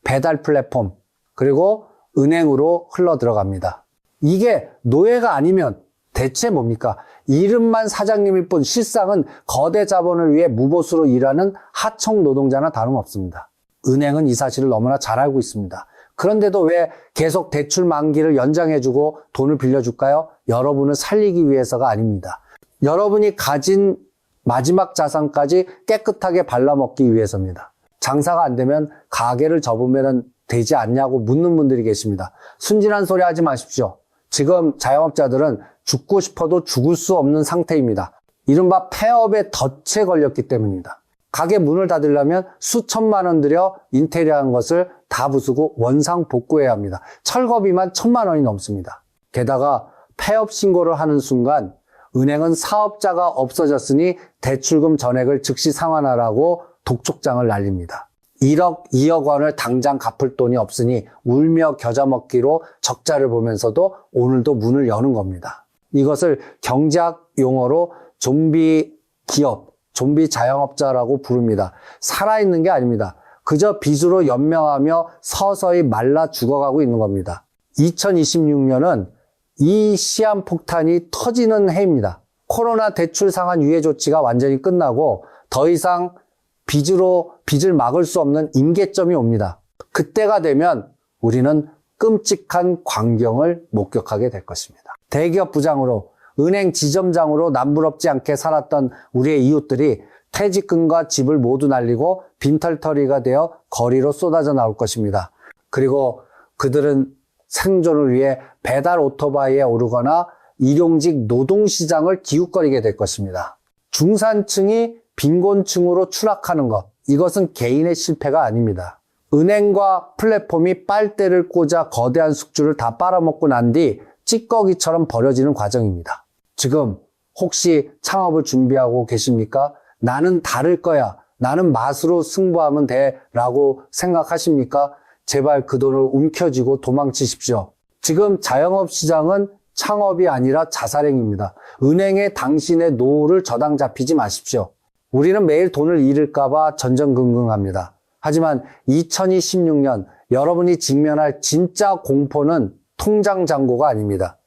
배달 플랫폼, 그리고 은행으로 흘러 들어갑니다. 이게 노예가 아니면 대체 뭡니까? 이름만 사장님일 뿐 실상은 거대 자본을 위해 무보수로 일하는 하청 노동자나 다름없습니다. 은행은 이 사실을 너무나 잘 알고 있습니다. 그런데도 왜 계속 대출 만기를 연장해주고 돈을 빌려줄까요? 여러분을 살리기 위해서가 아닙니다. 여러분이 가진 마지막 자산까지 깨끗하게 발라먹기 위해서입니다. 장사가 안 되면 가게를 접으면 되지 않냐고 묻는 분들이 계십니다. 순진한 소리 하지 마십시오. 지금 자영업자들은 죽고 싶어도 죽을 수 없는 상태입니다. 이른바 폐업에 덫에 걸렸기 때문입니다. 가게 문을 닫으려면 수천만 원 들여 인테리어한 것을 다 부수고 원상 복구해야 합니다. 철거비만 1,000만 원이 넘습니다. 게다가 폐업 신고를 하는 순간 은행은 사업자가 없어졌으니 대출금 전액을 즉시 상환하라고 독촉장을 날립니다. 1억, 2억 원을 당장 갚을 돈이 없으니 울며 겨자 먹기로 적자를 보면서도 오늘도 문을 여는 겁니다. 이것을 경제학 용어로 좀비 기업, 좀비 자영업자라고 부릅니다. 살아있는 게 아닙니다. 그저 빚으로 연명하며 서서히 말라 죽어가고 있는 겁니다. 2026년은 이 시한폭탄이 터지는 해입니다. 코로나 대출 상환 유예 조치가 완전히 끝나고 더 이상 빚을 막을 수 없는 임계점이 옵니다. 그때가 되면 우리는 끔찍한 광경을 목격하게 될 것입니다. 대기업 부장으로 은행 지점장으로 남부럽지 않게 살았던 우리의 이웃들이 퇴직금과 집을 모두 날리고 빈털터리가 되어 거리로 쏟아져 나올 것입니다. 그리고 그들은 생존을 위해 배달 오토바이에 오르거나 일용직 노동시장을 기웃거리게 될 것입니다. 중산층이 빈곤층으로 추락하는 것, 이것은 개인의 실패가 아닙니다. 은행과 플랫폼이 빨대를 꽂아 거대한 숙주를 다 빨아먹고 난 뒤 찌꺼기처럼 버려지는 과정입니다. 지금 혹시 창업을 준비하고 계십니까? 나는 다를 거야. 나는 맛으로 승부하면 돼. 라고 생각하십니까? 제발 그 돈을 움켜쥐고 도망치십시오. 지금 자영업 시장은 창업이 아니라 자살행위입니다. 은행에 당신의 노후를 저당 잡히지 마십시오. 우리는 매일 돈을 잃을까봐 전전긍긍합니다. 하지만 2026년 여러분이 직면할 진짜 공포는 통장 잔고가 아닙니다.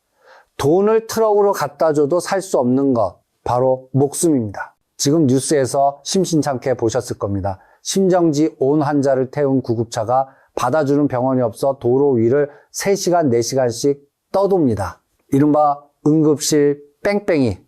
돈을 트럭으로 갖다 줘도 살 수 없는 것, 바로 목숨입니다. 지금 뉴스에서 심심찮게 보셨을 겁니다. 심정지 온 환자를 태운 구급차가 받아주는 병원이 없어 도로 위를 3시간, 4시간씩 떠돕니다. 이른바 응급실 뺑뺑이.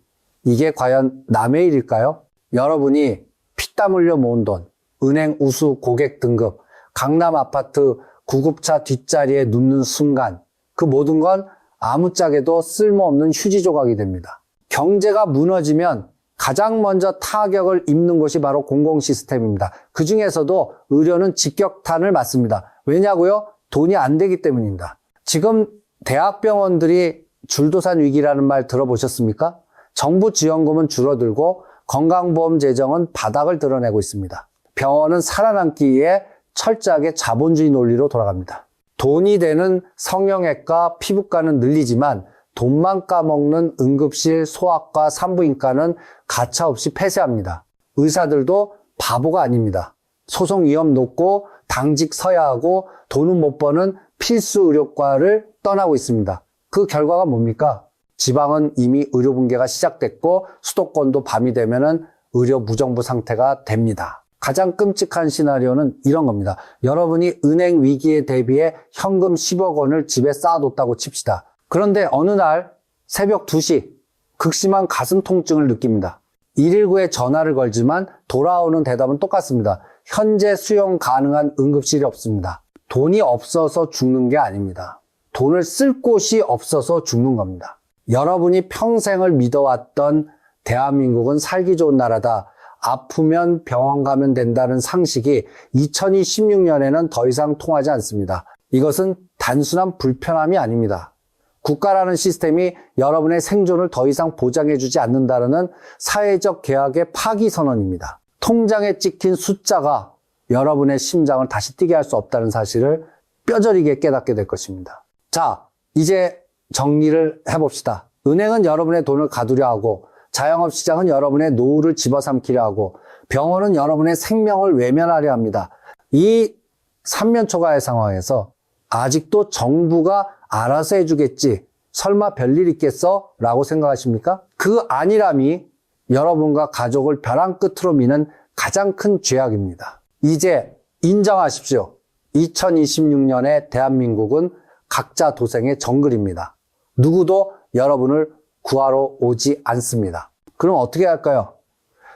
이게 과연 남의 일일까요? 여러분이 피땀 흘려 모은 돈, 은행 우수 고객 등급, 강남 아파트 구급차 뒷자리에 눕는 순간 그 모든 건 아무짝에도 쓸모없는 휴지 조각이 됩니다. 경제가 무너지면 가장 먼저 타격을 입는 것이 바로 공공 시스템입니다. 그 중에서도 의료는 직격탄을 맞습니다. 왜냐고요? 돈이 안 되기 때문입니다. 지금 대학병원들이 줄도산 위기라는 말 들어보셨습니까? 정부 지원금은 줄어들고 건강보험 재정은 바닥을 드러내고 있습니다. 병원은 살아남기 위해 철저하게 자본주의 논리로 돌아갑니다. 돈이 되는 성형외과, 피부과는 늘리지만 돈만 까먹는 응급실, 소아과, 산부인과는 가차없이 폐쇄합니다. 의사들도 바보가 아닙니다. 소송 위험 높고 당직 서야 하고 돈은 못 버는 필수 의료과를 떠나고 있습니다. 그 결과가 뭡니까? 지방은 이미 의료 붕괴가 시작됐고 수도권도 밤이 되면은 의료 무정부 상태가 됩니다. 가장 끔찍한 시나리오는 이런 겁니다. 여러분이 은행 위기에 대비해 현금 10억 원을 집에 쌓아뒀다고 칩시다. 그런데 어느 날 새벽 2시 극심한 가슴 통증을 느낍니다. 119에 전화를 걸지만 돌아오는 대답은 똑같습니다. 현재 수용 가능한 응급실이 없습니다. 돈이 없어서 죽는 게 아닙니다. 돈을 쓸 곳이 없어서 죽는 겁니다. 여러분이 평생을 믿어왔던 대한민국은 살기 좋은 나라다. 아프면 병원 가면 된다는 상식이 2026년에는 더 이상 통하지 않습니다. 이것은 단순한 불편함이 아닙니다. 국가라는 시스템이 여러분의 생존을 더 이상 보장해주지 않는다는 사회적 계약의 파기 선언입니다. 통장에 찍힌 숫자가 여러분의 심장을 다시 뛰게 할 수 없다는 사실을 뼈저리게 깨닫게 될 것입니다. 자, 이제 정리를 해봅시다. 은행은 여러분의 돈을 가두려 하고, 자영업 시장은 여러분의 노후를 집어삼키려 하고, 병원은 여러분의 생명을 외면하려 합니다. 이 삼면초가의 상황에서 아직도 정부가 알아서 해주겠지, 설마 별일 있겠어? 라고 생각하십니까? 그 안일함이 여러분과 가족을 벼랑 끝으로 미는 가장 큰 죄악입니다. 이제 인정하십시오. 2026년의 대한민국은 각자 도생의 정글입니다. 누구도 여러분을 구하러 오지 않습니다. 그럼 어떻게 할까요?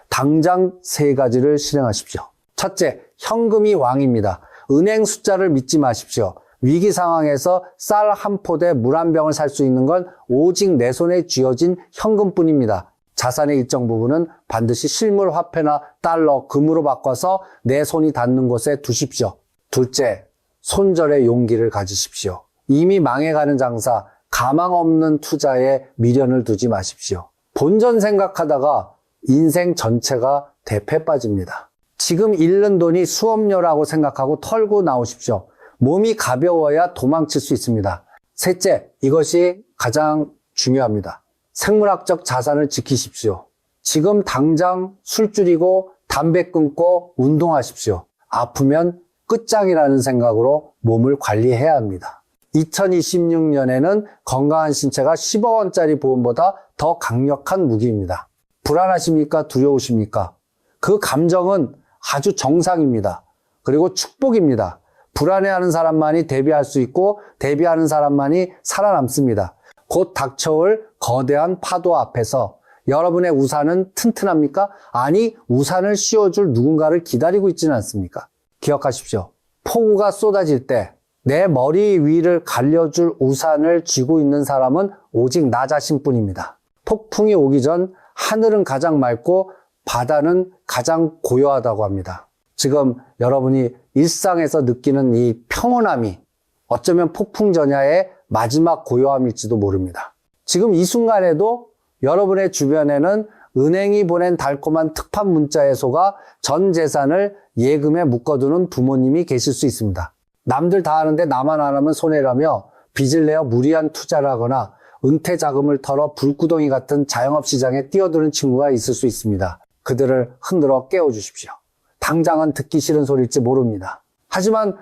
당장 세 가지를 실행하십시오. 첫째, 현금이 왕입니다. 은행 숫자를 믿지 마십시오. 위기 상황에서 쌀 한 포대 물 한 병을 살 수 있는 건 오직 내 손에 쥐어진 현금뿐입니다. 자산의 일정 부분은 반드시 실물 화폐나 달러, 금으로 바꿔서 내 손이 닿는 곳에 두십시오. 둘째, 손절의 용기를 가지십시오. 이미 망해가는 장사, 가망 없는 투자에 미련을 두지 마십시오. 본전 생각하다가 인생 전체가 대패 빠집니다. 지금 잃는 돈이 수업료라고 생각하고 털고 나오십시오. 몸이 가벼워야 도망칠 수 있습니다. 셋째, 이것이 가장 중요합니다. 생물학적 자산을 지키십시오. 지금 당장 술 줄이고 담배 끊고 운동하십시오. 아프면 끝장이라는 생각으로 몸을 관리해야 합니다. 2026년에는 건강한 신체가 10억 원짜리 보험보다 더 강력한 무기입니다. 불안하십니까? 두려우십니까? 그 감정은 아주 정상입니다. 그리고 축복입니다. 불안해하는 사람만이 대비할 수 있고 대비하는 사람만이 살아남습니다. 곧 닥쳐올 거대한 파도 앞에서 여러분의 우산은 튼튼합니까? 아니, 우산을 씌워줄 누군가를 기다리고 있지는 않습니까? 기억하십시오. 폭우가 쏟아질 때 내 머리 위를 가려줄 우산을 쥐고 있는 사람은 오직 나 자신뿐입니다. 폭풍이 오기 전 하늘은 가장 맑고 바다는 가장 고요하다고 합니다. 지금 여러분이 일상에서 느끼는 이 평온함이 어쩌면 폭풍 전야의 마지막 고요함일지도 모릅니다. 지금 이 순간에도 여러분의 주변에는 은행이 보낸 달콤한 특판 문자에 속아 전 재산을 예금에 묶어두는 부모님이 계실 수 있습니다. 남들 다 하는데 나만 안 하면 손해라며 빚을 내어 무리한 투자를 하거나 은퇴 자금을 털어 불구덩이 같은 자영업 시장에 뛰어드는 친구가 있을 수 있습니다. 그들을 흔들어 깨워주십시오. 당장은 듣기 싫은 소리일지 모릅니다. 하지만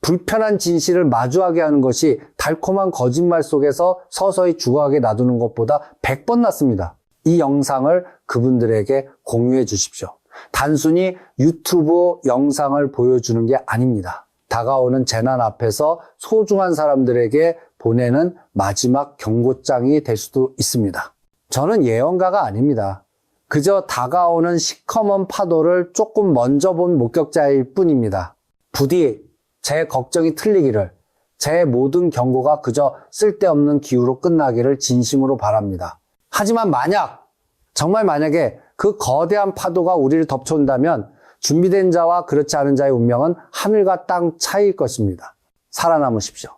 불편한 진실을 마주하게 하는 것이 달콤한 거짓말 속에서 서서히 죽어가게 놔두는 것보다 100번 낫습니다. 이 영상을 그분들에게 공유해 주십시오. 단순히 유튜브 영상을 보여주는 게 아닙니다. 다가오는 재난 앞에서 소중한 사람들에게 보내는 마지막 경고장이 될 수도 있습니다. 저는 예언가가 아닙니다. 그저 다가오는 시커먼 파도를 조금 먼저 본 목격자일 뿐입니다. 부디 제 걱정이 틀리기를, 제 모든 경고가 그저 쓸데없는 기후로 끝나기를 진심으로 바랍니다. 하지만 정말 만약에 그 거대한 파도가 우리를 덮쳐온다면 준비된 자와 그렇지 않은 자의 운명은 하늘과 땅 차이일 것입니다. 살아남으십시오.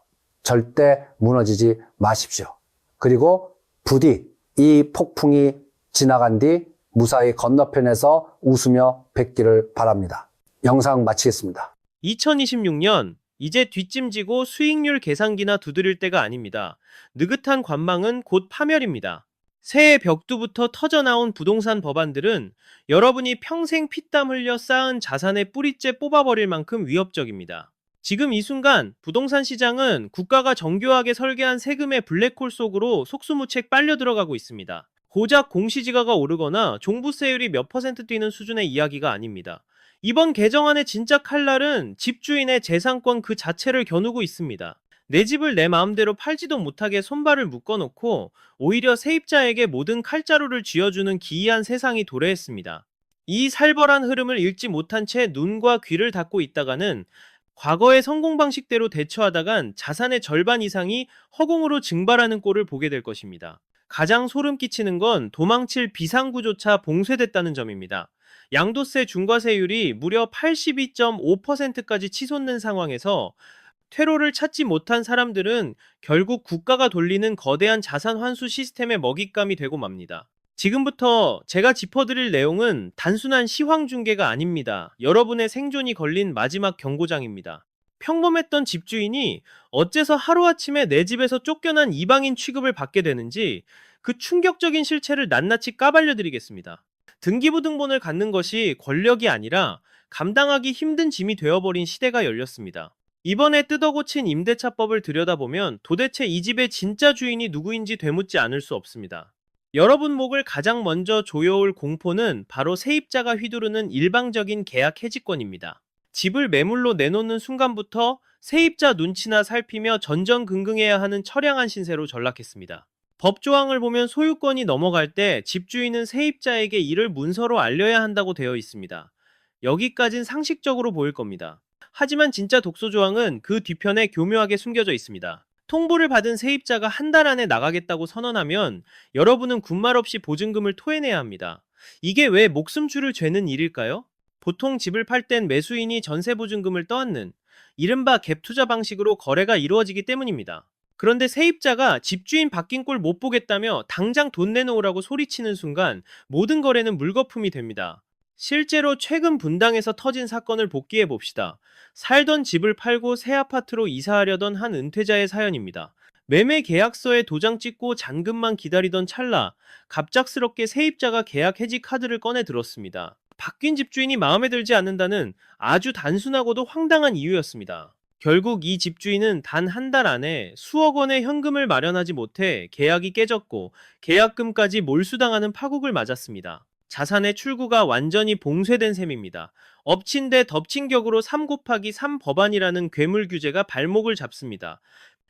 절대 무너지지 마십시오. 그리고 부디 이 폭풍이 지나간 뒤 무사히 건너편에서 웃으며 뵙기를 바랍니다. 영상 마치겠습니다. 2026년 이제 뒷짐지고 수익률 계산기나 두드릴 때가 아닙니다. 느긋한 관망은 곧 파멸입니다. 새해 벽두부터 터져나온 부동산 법안들은 여러분이 평생 피땀 흘려 쌓은 자산의 뿌리째 뽑아버릴 만큼 위협적입니다. 지금 이 순간 부동산 시장은 국가가 정교하게 설계한 세금의 블랙홀 속으로 속수무책 빨려 들어가고 있습니다. 고작 공시지가가 오르거나 종부세율이 몇 퍼센트 뛰는 수준의 이야기가 아닙니다. 이번 개정안의 진짜 칼날은 집주인의 재산권 그 자체를 겨누고 있습니다. 내 집을 내 마음대로 팔지도 못하게 손발을 묶어놓고 오히려 세입자에게 모든 칼자루를 쥐어주는 기이한 세상이 도래했습니다. 이 살벌한 흐름을 읽지 못한 채 눈과 귀를 닫고 있다가는 과거의 성공 방식대로 대처하다간 자산의 절반 이상이 허공으로 증발하는 꼴을 보게 될 것입니다. 가장 소름 끼치는 건 도망칠 비상구조차 봉쇄됐다는 점입니다. 양도세 중과세율이 무려 82.5%까지 치솟는 상황에서 퇴로를 찾지 못한 사람들은 결국 국가가 돌리는 거대한 자산 환수 시스템의 먹잇감이 되고 맙니다. 지금부터 제가 짚어드릴 내용은 단순한 시황 중계가 아닙니다. 여러분의 생존이 걸린 마지막 경고장입니다. 평범했던 집주인이 어째서 하루아침에 내 집에서 쫓겨난 이방인 취급을 받게 되는지 그 충격적인 실체를 낱낱이 까발려드리겠습니다. 등기부등본을 갖는 것이 권력이 아니라 감당하기 힘든 짐이 되어버린 시대가 열렸습니다. 이번에 뜯어고친 임대차법을 들여다보면 도대체 이 집의 진짜 주인이 누구인지 되묻지 않을 수 없습니다. 여러분 목을 가장 먼저 조여올 공포는 바로 세입자가 휘두르는 일방적인 계약 해지권입니다. 집을 매물로 내놓는 순간부터 세입자 눈치나 살피며 전전긍긍해야 하는 처량한 신세로 전락했습니다. 법 조항을 보면 소유권이 넘어갈 때 집주인은 세입자에게 이를 문서로 알려야 한다고 되어 있습니다. 여기까진 상식적으로 보일 겁니다. 하지만 진짜 독소 조항은 그 뒤편에 교묘하게 숨겨져 있습니다. 통보를 받은 세입자가 한 달 안에 나가겠다고 선언하면 여러분은 군말 없이 보증금을 토해내야 합니다. 이게 왜 목숨줄을 죄는 일일까요? 보통 집을 팔 땐 매수인이 전세보증금을 떠안는 이른바 갭투자 방식으로 거래가 이루어지기 때문입니다. 그런데 세입자가 집주인 바뀐 꼴 못 보겠다며 당장 돈 내놓으라고 소리치는 순간 모든 거래는 물거품이 됩니다. 실제로 최근 분당에서 터진 사건을 복기해 봅시다. 살던 집을 팔고 새 아파트로 이사하려던 한 은퇴자의 사연입니다. 매매 계약서에 도장 찍고 잔금만 기다리던 찰나 갑작스럽게 세입자가 계약 해지 카드를 꺼내 들었습니다. 바뀐 집주인이 마음에 들지 않는다는 아주 단순하고도 황당한 이유였습니다. 결국 이 집주인은 단 한 달 안에 수억 원의 현금을 마련하지 못해 계약이 깨졌고 계약금까지 몰수당하는 파국을 맞았습니다. 자산의 출구가 완전히 봉쇄된 셈입니다. 엎친 데 덮친 격으로 3 곱하기 3 법안이라는 괴물 규제가 발목을 잡습니다.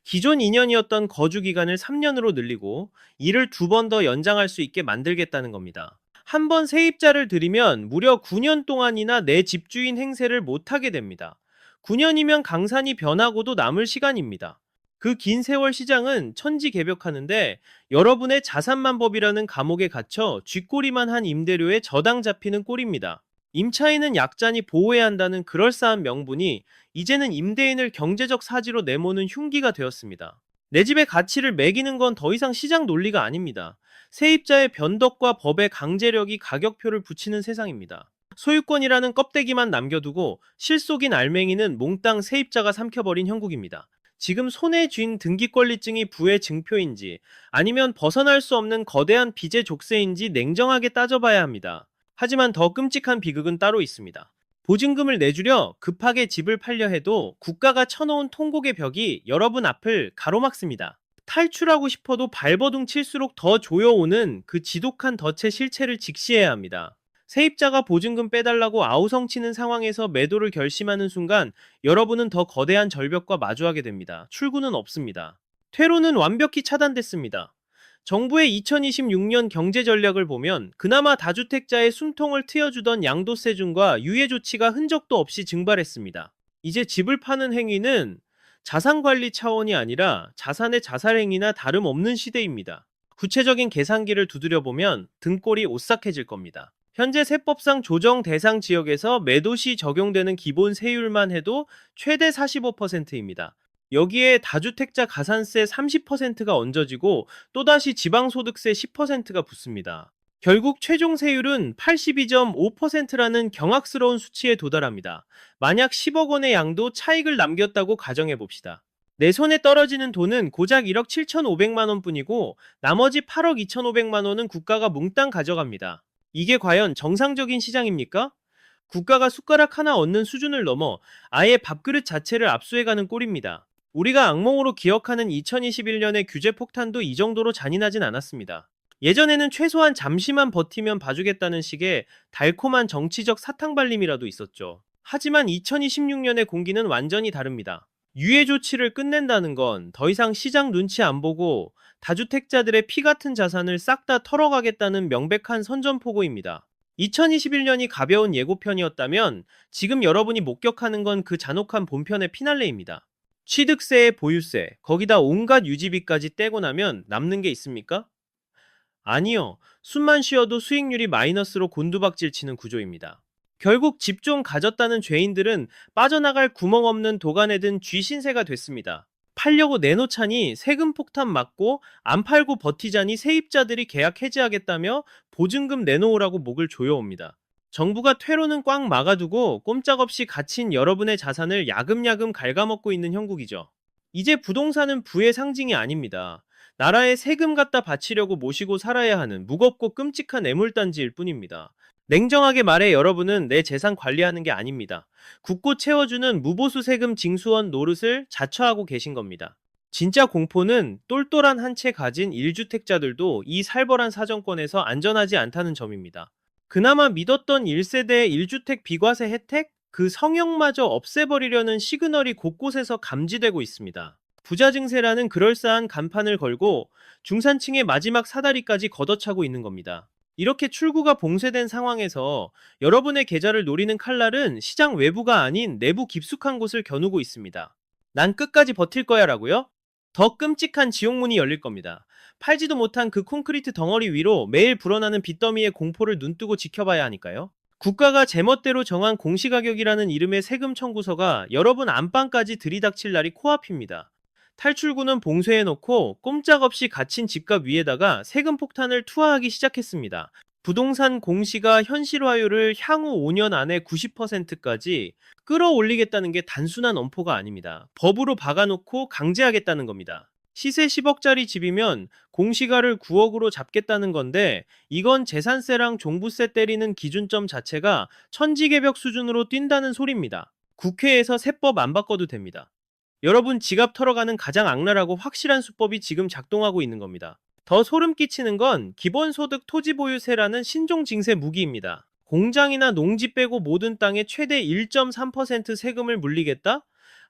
기존 2년이었던 거주 기간을 3년으로 늘리고 이를 2번 더 연장할 수 있게 만들겠다는 겁니다. 한 번 세입자를 들이면 무려 9년 동안이나 내 집주인 행세를 못하게 됩니다. 9년이면 강산이 변하고도 남을 시간입니다. 그 긴 세월 시장은 천지개벽하는데 여러분의 자산만법이라는 감옥에 갇혀 쥐꼬리만 한 임대료에 저당 잡히는 꼴입니다. 임차인은 약자니 보호해야 한다는 그럴싸한 명분이 이제는 임대인을 경제적 사지로 내모는 흉기가 되었습니다. 내 집의 가치를 매기는 건 더 이상 시장 논리가 아닙니다. 세입자의 변덕과 법의 강제력이 가격표를 붙이는 세상입니다. 소유권이라는 껍데기만 남겨두고 실속인 알맹이는 몽땅 세입자가 삼켜버린 형국입니다. 지금 손에 쥔 등기권리증이 부의 증표인지 아니면 벗어날 수 없는 거대한 빚의 족쇄인지 냉정하게 따져봐야 합니다. 하지만 더 끔찍한 비극은 따로 있습니다. 보증금을 내주려 급하게 집을 팔려 해도 국가가 쳐놓은 통곡의 벽이 여러분 앞을 가로막습니다. 탈출하고 싶어도 발버둥 칠수록 더 조여오는 그 지독한 덫의 실체를 직시해야 합니다. 세입자가 보증금 빼달라고 아우성치는 상황에서 매도를 결심하는 순간 여러분은 더 거대한 절벽과 마주하게 됩니다. 출구는 없습니다. 퇴로는 완벽히 차단됐습니다. 정부의 2026년 경제 전략을 보면 그나마 다주택자의 숨통을 트여주던 양도세 중과 유예 조치가 흔적도 없이 증발했습니다. 이제 집을 파는 행위는 자산관리 차원이 아니라 자산의 자살행위나 다름없는 시대입니다. 구체적인 계산기를 두드려보면 등골이 오싹해질 겁니다. 현재 세법상 조정 대상 지역에서 매도 시 적용되는 기본 세율만 해도 최대 45%입니다. 여기에 다주택자 가산세 30%가 얹어지고 또다시 지방소득세 10%가 붙습니다. 결국 최종 세율은 82.5%라는 경악스러운 수치에 도달합니다. 만약 10억 원의 양도 차익을 남겼다고 가정해봅시다. 내 손에 떨어지는 돈은 고작 1억 7,500만 원뿐이고 나머지 8억 2,500만 원은 국가가 몽땅 가져갑니다. 이게 과연 정상적인 시장입니까? 국가가 숟가락 하나 얻는 수준을 넘어 아예 밥그릇 자체를 압수해가는 꼴입니다. 우리가 악몽으로 기억하는 2021년의 규제 폭탄도 이 정도로 잔인하진 않았습니다. 예전에는 최소한 잠시만 버티면 봐주겠다는 식의 달콤한 정치적 사탕발림이라도 있었죠. 하지만 2026년의 공기는 완전히 다릅니다. 유예 조치를 끝낸다는 건 더 이상 시장 눈치 안 보고 다주택자들의 피 같은 자산을 싹 다 털어가겠다는 명백한 선전포고입니다. 2021년이 가벼운 예고편이었다면 지금 여러분이 목격하는 건 그 잔혹한 본편의 피날레입니다. 취득세에 보유세, 거기다 온갖 유지비까지 떼고 나면 남는 게 있습니까? 아니요. 숨만 쉬어도 수익률이 마이너스로 곤두박질 치는 구조입니다. 결국 집 좀 가졌다는 죄인들은 빠져나갈 구멍 없는 도간에 든 쥐신세가 됐습니다. 팔려고 내놓자니 세금 폭탄 맞고 안 팔고 버티자니 세입자들이 계약 해지하겠다며 보증금 내놓으라고 목을 조여옵니다. 정부가 퇴로는 꽉 막아두고 꼼짝없이 갇힌 여러분의 자산을 야금야금 갉아먹고 있는 형국이죠. 이제 부동산은 부의 상징이 아닙니다. 나라에 세금 갖다 바치려고 모시고 살아야 하는 무겁고 끔찍한 애물단지일 뿐입니다. 냉정하게 말해 여러분은 내 재산 관리하는 게 아닙니다. 굳고 채워주는 무보수 세금 징수원 노릇을 자처하고 계신 겁니다. 진짜 공포는 똘똘한 한 채 가진 1주택자들도 이 살벌한 사정권에서 안전하지 않다는 점입니다. 그나마 믿었던 1세대의 1주택 비과세 혜택? 그 성역마저 없애버리려는 시그널이 곳곳에서 감지되고 있습니다. 부자 증세라는 그럴싸한 간판을 걸고 중산층의 마지막 사다리까지 걷어차고 있는 겁니다. 이렇게 출구가 봉쇄된 상황에서 여러분의 계좌를 노리는 칼날은 시장 외부가 아닌 내부 깊숙한 곳을 겨누고 있습니다. 난 끝까지 버틸 거야 라고요? 더 끔찍한 지옥문이 열릴 겁니다. 팔지도 못한 그 콘크리트 덩어리 위로 매일 불어나는 빚더미의 공포를 눈뜨고 지켜봐야 하니까요. 국가가 제멋대로 정한 공시가격이라는 이름의 세금 청구서가 여러분 안방까지 들이닥칠 날이 코앞입니다. 탈출구는 봉쇄해놓고 꼼짝없이 갇힌 집값 위에다가 세금 폭탄을 투하하기 시작했습니다. 부동산 공시가 현실화율을 향후 5년 안에 90%까지 끌어올리겠다는 게 단순한 엄포가 아닙니다. 법으로 박아놓고 강제하겠다는 겁니다. 시세 10억짜리 집이면 공시가를 9억으로 잡겠다는 건데 이건 재산세랑 종부세 때리는 기준점 자체가 천지개벽 수준으로 뛴다는 소리입니다. 국회에서 세법 안 바꿔도 됩니다. 여러분 지갑 털어가는 가장 악랄하고 확실한 수법이 지금 작동하고 있는 겁니다. 더 소름 끼치는 건 기본소득 토지보유세라는 신종징세 무기입니다. 공장이나 농지 빼고 모든 땅에 최대 1.3% 세금을 물리겠다?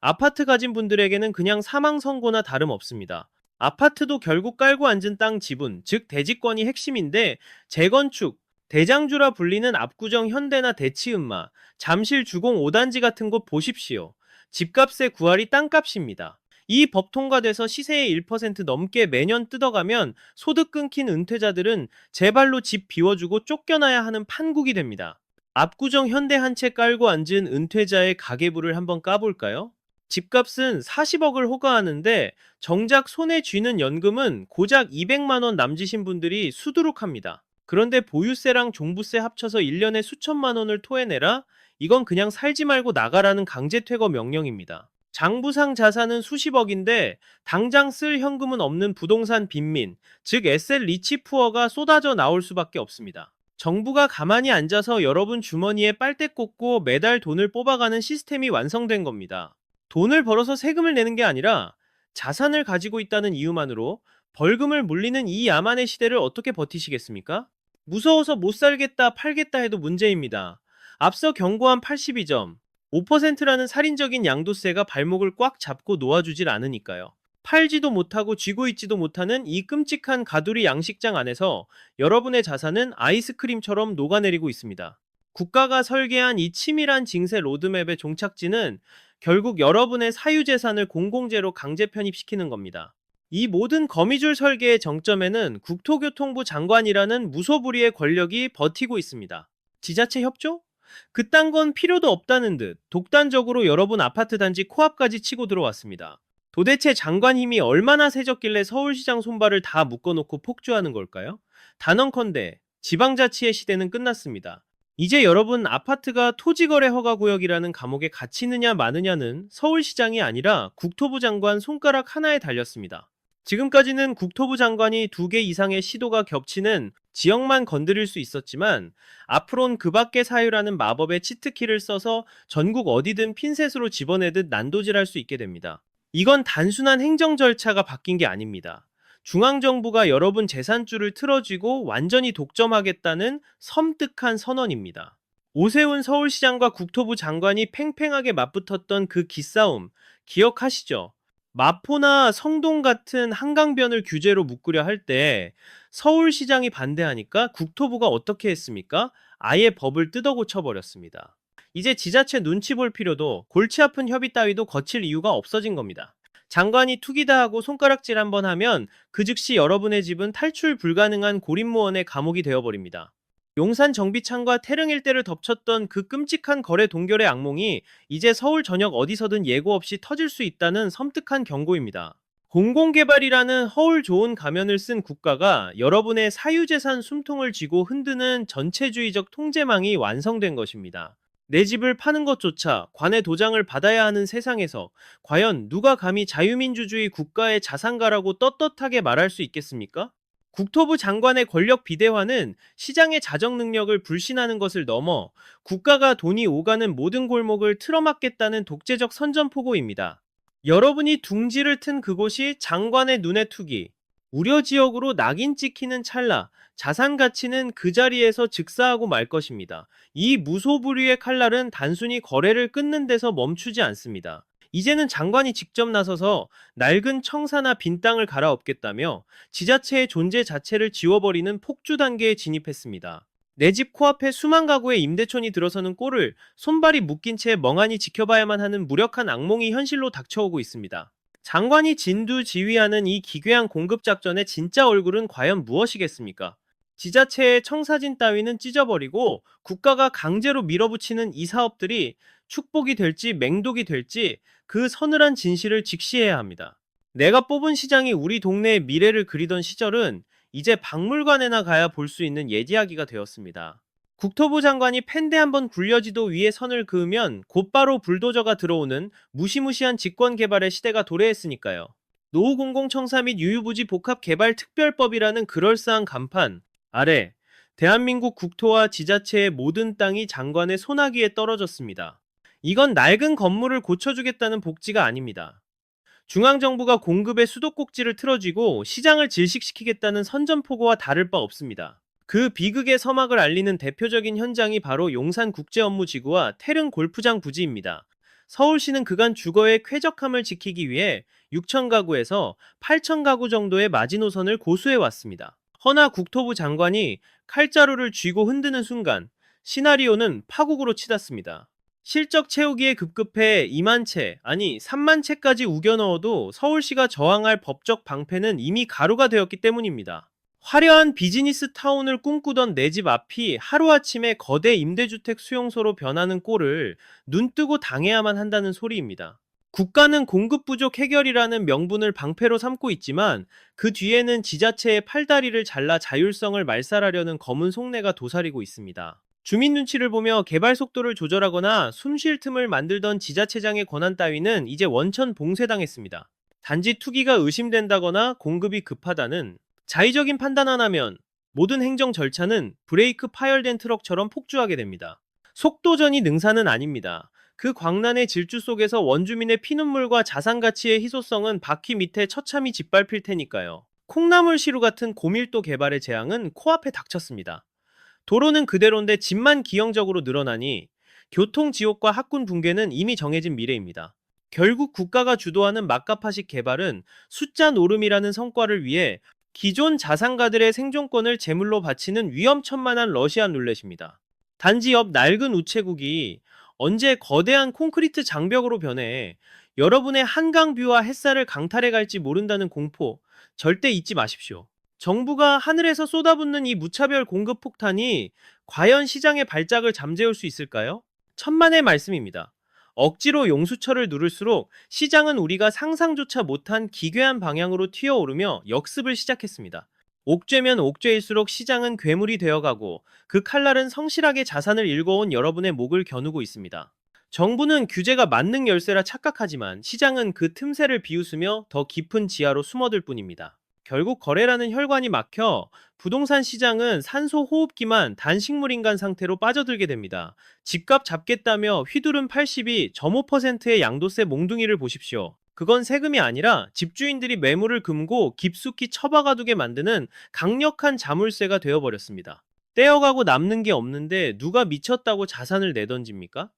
아파트 가진 분들에게는 그냥 사망 선고나 다름없습니다. 아파트도 결국 깔고 앉은 땅 지분, 즉 대지권이 핵심인데 재건축, 대장주라 불리는 압구정 현대나 대치은마, 잠실 주공 5단지 같은 곳 보십시오. 집값의 9할이 땅값입니다. 이 법 통과돼서 시세의 1% 넘게 매년 뜯어가면 소득 끊긴 은퇴자들은 제발로 집 비워주고 쫓겨나야 하는 판국이 됩니다. 압구정 현대 한 채 깔고 앉은 은퇴자의 가계부를 한번 까볼까요? 집값은 40억을 호가하는데 정작 손에 쥐는 연금은 고작 200만 원 남지신 분들이 수두룩합니다. 그런데 보유세랑 종부세 합쳐서 1년에 수천만 원을 토해내라? 이건 그냥 살지 말고 나가라는 강제퇴거 명령입니다. 장부상 자산은 수십억인데 당장 쓸 현금은 없는 부동산 빈민, 즉 에셋 리치 푸어가 쏟아져 나올 수밖에 없습니다. 정부가 가만히 앉아서 여러분 주머니에 빨대 꽂고 매달 돈을 뽑아가는 시스템이 완성된 겁니다. 돈을 벌어서 세금을 내는 게 아니라 자산을 가지고 있다는 이유만으로 벌금을 물리는 이 야만의 시대를 어떻게 버티시겠습니까? 무서워서 못 살겠다 팔겠다 해도 문제입니다. 앞서 경고한 82점, 5%라는 살인적인 양도세가 발목을 꽉 잡고 놓아주질 않으니까요. 팔지도 못하고 쥐고 있지도 못하는 이 끔찍한 가두리 양식장 안에서 여러분의 자산은 아이스크림처럼 녹아내리고 있습니다. 국가가 설계한 이 치밀한 징세 로드맵의 종착지는 결국 여러분의 사유재산을 공공재로 강제 편입시키는 겁니다. 이 모든 거미줄 설계의 정점에는 국토교통부 장관이라는 무소불위의 권력이 버티고 있습니다. 지자체 협조? 그딴 건 필요도 없다는 듯 독단적으로 여러분 아파트 단지 코앞까지 치고 들어왔습니다. 도대체 장관 힘이 얼마나 세졌길래 서울시장 손발을 다 묶어놓고 폭주하는 걸까요? 단언컨대 지방자치의 시대는 끝났습니다. 이제 여러분 아파트가 토지거래 허가구역이라는 감옥에 갇히느냐 마느냐는 서울시장이 아니라 국토부 장관 손가락 하나에 달렸습니다. 지금까지는 국토부 장관이 2개 이상의 시도가 겹치는 지역만 건드릴 수 있었지만 앞으론 그 밖의 사유라는 마법의 치트키를 써서 전국 어디든 핀셋으로 집어내듯 난도질할 수 있게 됩니다. 이건 단순한 행정 절차가 바뀐 게 아닙니다. 중앙정부가 여러분 재산줄을 틀어쥐고 완전히 독점하겠다는 섬뜩한 선언입니다. 오세훈 서울시장과 국토부 장관이 팽팽하게 맞붙었던 그 기싸움 기억하시죠? 마포나 성동 같은 한강변을 규제로 묶으려 할 때 서울시장이 반대하니까 국토부가 어떻게 했습니까? 아예 법을 뜯어 고쳐버렸습니다. 이제 지자체 눈치 볼 필요도 골치 아픈 협의 따위도 거칠 이유가 없어진 겁니다. 장관이 투기다 하고 손가락질 한번 하면 그 즉시 여러분의 집은 탈출 불가능한 고립무원의 감옥이 되어버립니다. 용산 정비창과 태릉 일대를 덮쳤던 그 끔찍한 거래 동결의 악몽이 이제 서울 전역 어디서든 예고 없이 터질 수 있다는 섬뜩한 경고입니다. 공공개발이라는 허울 좋은 가면을 쓴 국가가 여러분의 사유재산 숨통을 쥐고 흔드는 전체주의적 통제망이 완성된 것입니다. 내 집을 파는 것조차 관의 도장을 받아야 하는 세상에서 과연 누가 감히 자유민주주의 국가의 자산가라고 떳떳하게 말할 수 있겠습니까? 국토부 장관의 권력 비대화는 시장의 자정 능력을 불신하는 것을 넘어 국가가 돈이 오가는 모든 골목을 틀어막겠다는 독재적 선전포고입니다. 여러분이 둥지를 튼 그곳이 장관의 눈에 투기, 우려 지역으로 낙인 찍히는 찰나 자산 가치는 그 자리에서 즉사하고 말 것입니다. 이 무소불위의 칼날은 단순히 거래를 끊는 데서 멈추지 않습니다. 이제는 장관이 직접 나서서 낡은 청사나 빈 땅을 갈아엎겠다며 지자체의 존재 자체를 지워버리는 폭주 단계에 진입했습니다. 내 집 코앞에 수만 가구의 임대촌이 들어서는 꼴을 손발이 묶인 채 멍하니 지켜봐야만 하는 무력한 악몽이 현실로 닥쳐오고 있습니다. 장관이 진두지휘하는 이 기괴한 공급작전의 진짜 얼굴은 과연 무엇이겠습니까? 지자체의 청사진 따위는 찢어버리고 국가가 강제로 밀어붙이는 이 사업들이 축복이 될지 맹독이 될지 그 서늘한 진실을 직시해야 합니다. 내가 뽑은 시장이 우리 동네의 미래를 그리던 시절은 이제 박물관에나 가야 볼 수 있는 옛 이야기가 되었습니다. 국토부 장관이 펜대 한번 굴려지도 위에 선을 그으면 곧바로 불도저가 들어오는 무시무시한 직권개발의 시대가 도래했으니까요. 노후공공청사 및 유유부지 복합개발특별법이라는 그럴싸한 간판 아래 대한민국 국토와 지자체의 모든 땅이 장관의 손아귀에 떨어졌습니다. 이건 낡은 건물을 고쳐주겠다는 복지가 아닙니다. 중앙정부가 공급의 수도꼭지를 틀어쥐고 시장을 질식시키겠다는 선전포고와 다를 바 없습니다. 그 비극의 서막을 알리는 대표적인 현장이 바로 용산국제업무지구와 태릉 골프장 부지입니다. 서울시는 그간 주거의 쾌적함을 지키기 위해 6천 가구에서 8천 가구 정도의 마지노선을 고수해왔습니다. 허나 국토부 장관이 칼자루를 쥐고 흔드는 순간 시나리오는 파국으로 치닫습니다. 실적 채우기에 급급해 2만 채, 아니 3만 채까지 우겨 넣어도 서울시가 저항할 법적 방패는 이미 가루가 되었기 때문입니다. 화려한 비즈니스 타운을 꿈꾸던 내 집 앞이 하루아침에 거대 임대주택 수용소로 변하는 꼴을 눈뜨고 당해야만 한다는 소리입니다. 국가는 공급 부족 해결이라는 명분을 방패로 삼고 있지만 그 뒤에는 지자체의 팔다리를 잘라 자율성을 말살하려는 검은 속내가 도사리고 있습니다. 주민 눈치를 보며 개발 속도를 조절하거나 숨쉴 틈을 만들던 지자체장의 권한 따위는 이제 원천 봉쇄당했습니다. 단지 투기가 의심된다거나 공급이 급하다는 자의적인 판단 하나면 모든 행정 절차는 브레이크 파열된 트럭처럼 폭주하게 됩니다. 속도전이 능사는 아닙니다. 그 광란의 질주 속에서 원주민의 피눈물과 자산가치의 희소성은 바퀴 밑에 처참히 짓밟힐 테니까요. 콩나물 시루 같은 고밀도 개발의 재앙은 코앞에 닥쳤습니다. 도로는 그대로인데 집만 기형적으로 늘어나니 교통지옥과 학군 붕괴는 이미 정해진 미래입니다. 결국 국가가 주도하는 막가파식 개발은 숫자 노름이라는 성과를 위해 기존 자산가들의 생존권을 제물로 바치는 위험천만한 러시안 룰렛입니다. 단지 옆 낡은 우체국이 언제 거대한 콘크리트 장벽으로 변해 여러분의 한강뷰와 햇살을 강탈해 갈지 모른다는 공포 절대 잊지 마십시오. 정부가 하늘에서 쏟아붓는 이 무차별 공급 폭탄이 과연 시장의 발작을 잠재울 수 있을까요? 천만의 말씀입니다. 억지로 용수철을 누를수록 시장은 우리가 상상조차 못한 기괴한 방향으로 튀어오르며 역습을 시작했습니다. 옥죄면 옥죄일수록 시장은 괴물이 되어가고 그 칼날은 성실하게 자산을 일궈온 여러분의 목을 겨누고 있습니다. 정부는 규제가 만능 열쇠라 착각하지만 시장은 그 틈새를 비웃으며 더 깊은 지하로 숨어들 뿐입니다. 결국 거래라는 혈관이 막혀 부동산 시장은 산소 호흡기만 단식물인간 상태로 빠져들게 됩니다. 집값 잡겠다며 휘두른 82.5%의 양도세 몽둥이를 보십시오. 그건 세금이 아니라 집주인들이 매물을 금고 깊숙이 처박아두게 만드는 강력한 자물쇠가 되어버렸습니다. 떼어가고 남는 게 없는데 누가 미쳤다고 자산을 내던집니까?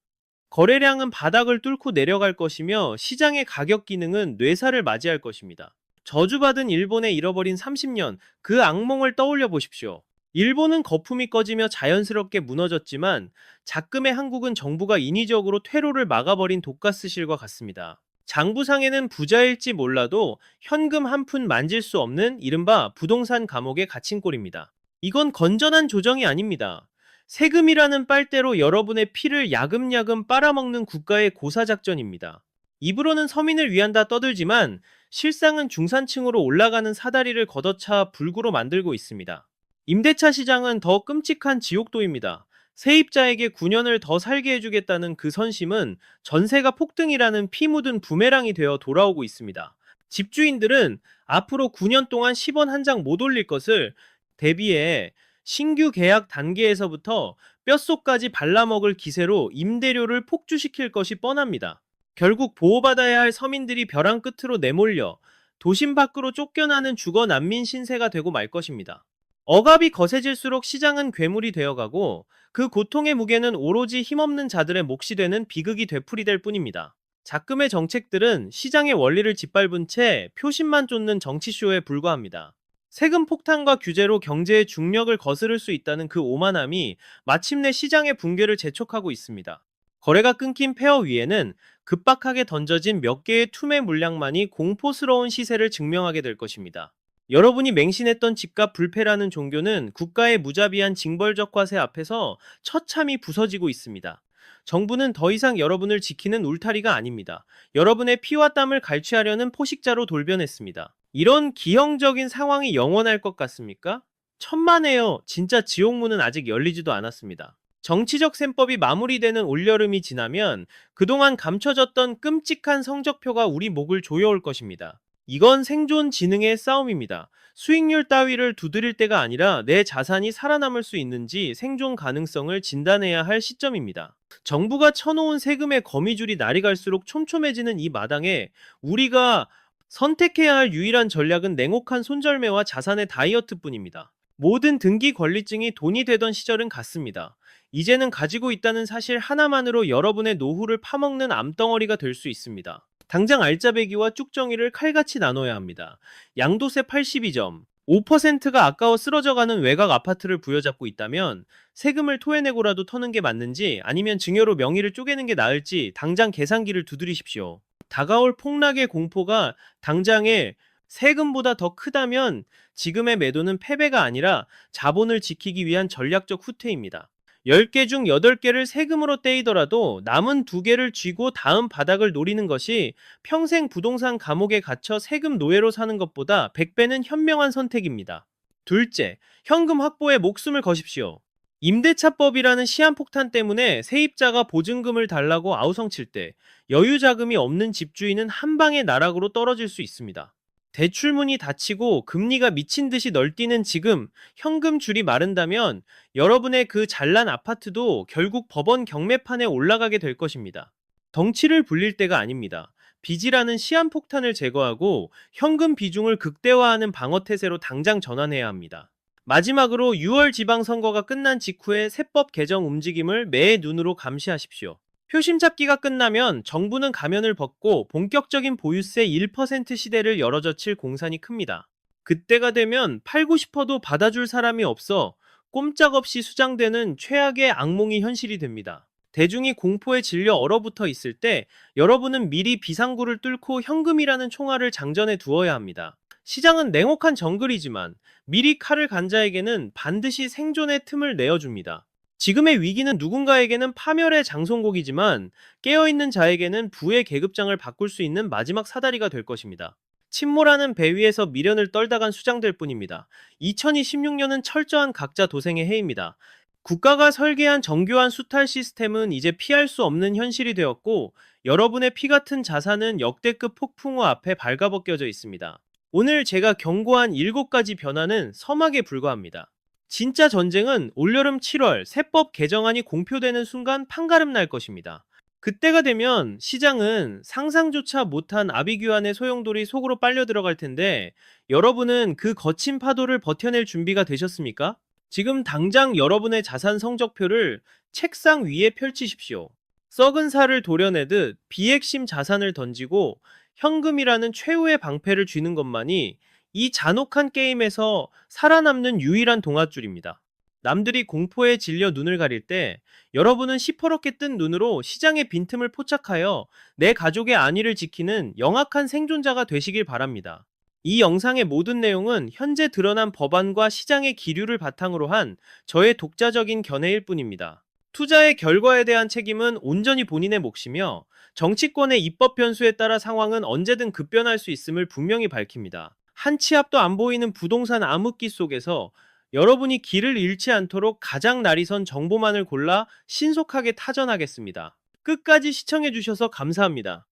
거래량은 바닥을 뚫고 내려갈 것이며 시장의 가격 기능은 뇌사를 맞이할 것입니다. 저주받은 일본의 잃어버린 30년, 그 악몽을 떠올려 보십시오. 일본은 거품이 꺼지며 자연스럽게 무너졌지만 작금의 한국은 정부가 인위적으로 퇴로를 막아버린 독가스실과 같습니다. 장부상에는 부자일지 몰라도 현금 한 푼 만질 수 없는 이른바 부동산 감옥에 갇힌 꼴입니다. 이건 건전한 조정이 아닙니다. 세금이라는 빨대로 여러분의 피를 야금야금 빨아먹는 국가의 고사작전입니다. 입으로는 서민을 위한다 떠들지만 실상은 중산층으로 올라가는 사다리를 걷어차 불구로 만들고 있습니다. 임대차 시장은 더 끔찍한 지옥도입니다. 세입자에게 9년을 더 살게 해주겠다는 그 선심은 전세가 폭등이라는 피 묻은 부메랑이 되어 돌아오고 있습니다. 집주인들은 앞으로 9년 동안 10원 한 장 못 올릴 것을 대비해 신규 계약 단계에서부터 뼛속까지 발라먹을 기세로 임대료를 폭주시킬 것이 뻔합니다. 결국 보호받아야 할 서민들이 벼랑 끝으로 내몰려 도심 밖으로 쫓겨나는 주거 난민 신세가 되고 말 것입니다. 억압이 거세질수록 시장은 괴물이 되어가고 그 고통의 무게는 오로지 힘없는 자들의 몫이 되는 비극이 되풀이될 뿐입니다. 작금의 정책들은 시장의 원리를 짓밟은 채 표심만 쫓는 정치쇼에 불과합니다. 세금 폭탄과 규제로 경제의 중력을 거스를 수 있다는 그 오만함이 마침내 시장의 붕괴를 재촉하고 있습니다. 거래가 끊긴 페어 위에는 급박하게 던져진 몇 개의 투매 물량만이 공포스러운 시세를 증명하게 될 것입니다. 여러분이 맹신했던 집값 불패라는 종교는 국가의 무자비한 징벌적 과세 앞에서 처참히 부서지고 있습니다. 정부는 더 이상 여러분을 지키는 울타리가 아닙니다. 여러분의 피와 땀을 갈취하려는 포식자로 돌변했습니다. 이런 기형적인 상황이 영원할 것 같습니까? 천만에요. 진짜 지옥문은 아직 열리지도 않았습니다. 정치적 셈법이 마무리되는 올여름이 지나면 그동안 감춰졌던 끔찍한 성적표가 우리 목을 조여올 것입니다. 이건 생존 지능의 싸움입니다. 수익률 따위를 두드릴 때가 아니라 내 자산이 살아남을 수 있는지 생존 가능성을 진단해야 할 시점입니다. 정부가 쳐놓은 세금의 거미줄이 날이 갈수록 촘촘해지는 이 마당에 우리가 선택해야 할 유일한 전략은 냉혹한 손절매와 자산의 다이어트뿐입니다. 모든 등기 권리증이 돈이 되던 시절은 갔습니다. 이제는 가지고 있다는 사실 하나만으로 여러분의 노후를 파먹는 암덩어리가 될 수 있습니다. 당장 알짜배기와 쭉정이를 칼같이 나눠야 합니다. 양도세 82점, 5%가 아까워 쓰러져가는 외곽 아파트를 부여잡고 있다면 세금을 토해내고라도 터는 게 맞는지 아니면 증여로 명의를 쪼개는 게 나을지 당장 계산기를 두드리십시오. 다가올 폭락의 공포가 당장의 세금보다 더 크다면 지금의 매도는 패배가 아니라 자본을 지키기 위한 전략적 후퇴입니다. 10개 중 8개를 세금으로 떼이더라도 남은 2개를 쥐고 다음 바닥을 노리는 것이 평생 부동산 감옥에 갇혀 세금 노예로 사는 것보다 100배는 현명한 선택입니다. 둘째, 현금 확보에 목숨을 거십시오. 임대차법이라는 시한폭탄 때문에 세입자가 보증금을 달라고 아우성칠 때 여유 자금이 없는 집주인은 한 방에 나락으로 떨어질 수 있습니다. 대출문이 닫히고 금리가 미친 듯이 널뛰는 지금 현금 줄이 마른다면 여러분의 그 잘난 아파트도 결국 법원 경매판에 올라가게 될 것입니다. 덩치를 불릴 때가 아닙니다. 빚이라는 시한폭탄을 제거하고 현금 비중을 극대화하는 방어태세로 당장 전환해야 합니다. 마지막으로 6월 지방선거가 끝난 직후의 세법 개정 움직임을 매의 눈으로 감시하십시오. 표심 잡기가 끝나면 정부는 가면을 벗고 본격적인 보유세 1% 시대를 열어젖힐 공산이 큽니다. 그때가 되면 팔고 싶어도 받아줄 사람이 없어 꼼짝없이 수장되는 최악의 악몽이 현실이 됩니다. 대중이 공포에 질려 얼어붙어 있을 때 여러분은 미리 비상구를 뚫고 현금이라는 총알을 장전해 두어야 합니다. 시장은 냉혹한 정글이지만 미리 칼을 간 자에게는 반드시 생존의 틈을 내어줍니다. 지금의 위기는 누군가에게는 파멸의 장송곡이지만 깨어있는 자에게는 부의 계급장을 바꿀 수 있는 마지막 사다리가 될 것입니다. 침몰하는 배 위에서 미련을 떨다간 수장될 뿐입니다. 2026년은 철저한 각자 도생의 해입니다. 국가가 설계한 정교한 수탈 시스템은 이제 피할 수 없는 현실이 되었고 여러분의 피 같은 자산은 역대급 폭풍우 앞에 발가벗겨져 있습니다. 오늘 제가 경고한 7가지 변화는 서막에 불과합니다. 진짜 전쟁은 올여름 7월 세법 개정안이 공표되는 순간 판가름 날 것입니다. 그때가 되면 시장은 상상조차 못한 아비규환의 소용돌이 속으로 빨려 들어갈 텐데 여러분은 그 거친 파도를 버텨낼 준비가 되셨습니까? 지금 당장 여러분의 자산 성적표를 책상 위에 펼치십시오. 썩은 살을 도려내듯 비핵심 자산을 던지고 현금이라는 최후의 방패를 쥐는 것만이 이 잔혹한 게임에서 살아남는 유일한 동아줄입니다. 남들이 공포에 질려 눈을 가릴 때 여러분은 시퍼렇게 뜬 눈으로 시장의 빈틈을 포착하여 내 가족의 안위를 지키는 영악한 생존자가 되시길 바랍니다. 이 영상의 모든 내용은 현재 드러난 법안과 시장의 기류를 바탕으로 한 저의 독자적인 견해일 뿐입니다. 투자의 결과에 대한 책임은 온전히 본인의 몫이며 정치권의 입법 변수에 따라 상황은 언제든 급변할 수 있음을 분명히 밝힙니다. 한 치 앞도 안 보이는 부동산 암흑기 속에서 여러분이 길을 잃지 않도록 가장 날이 선 정보만을 골라 신속하게 타전하겠습니다. 끝까지 시청해주셔서 감사합니다.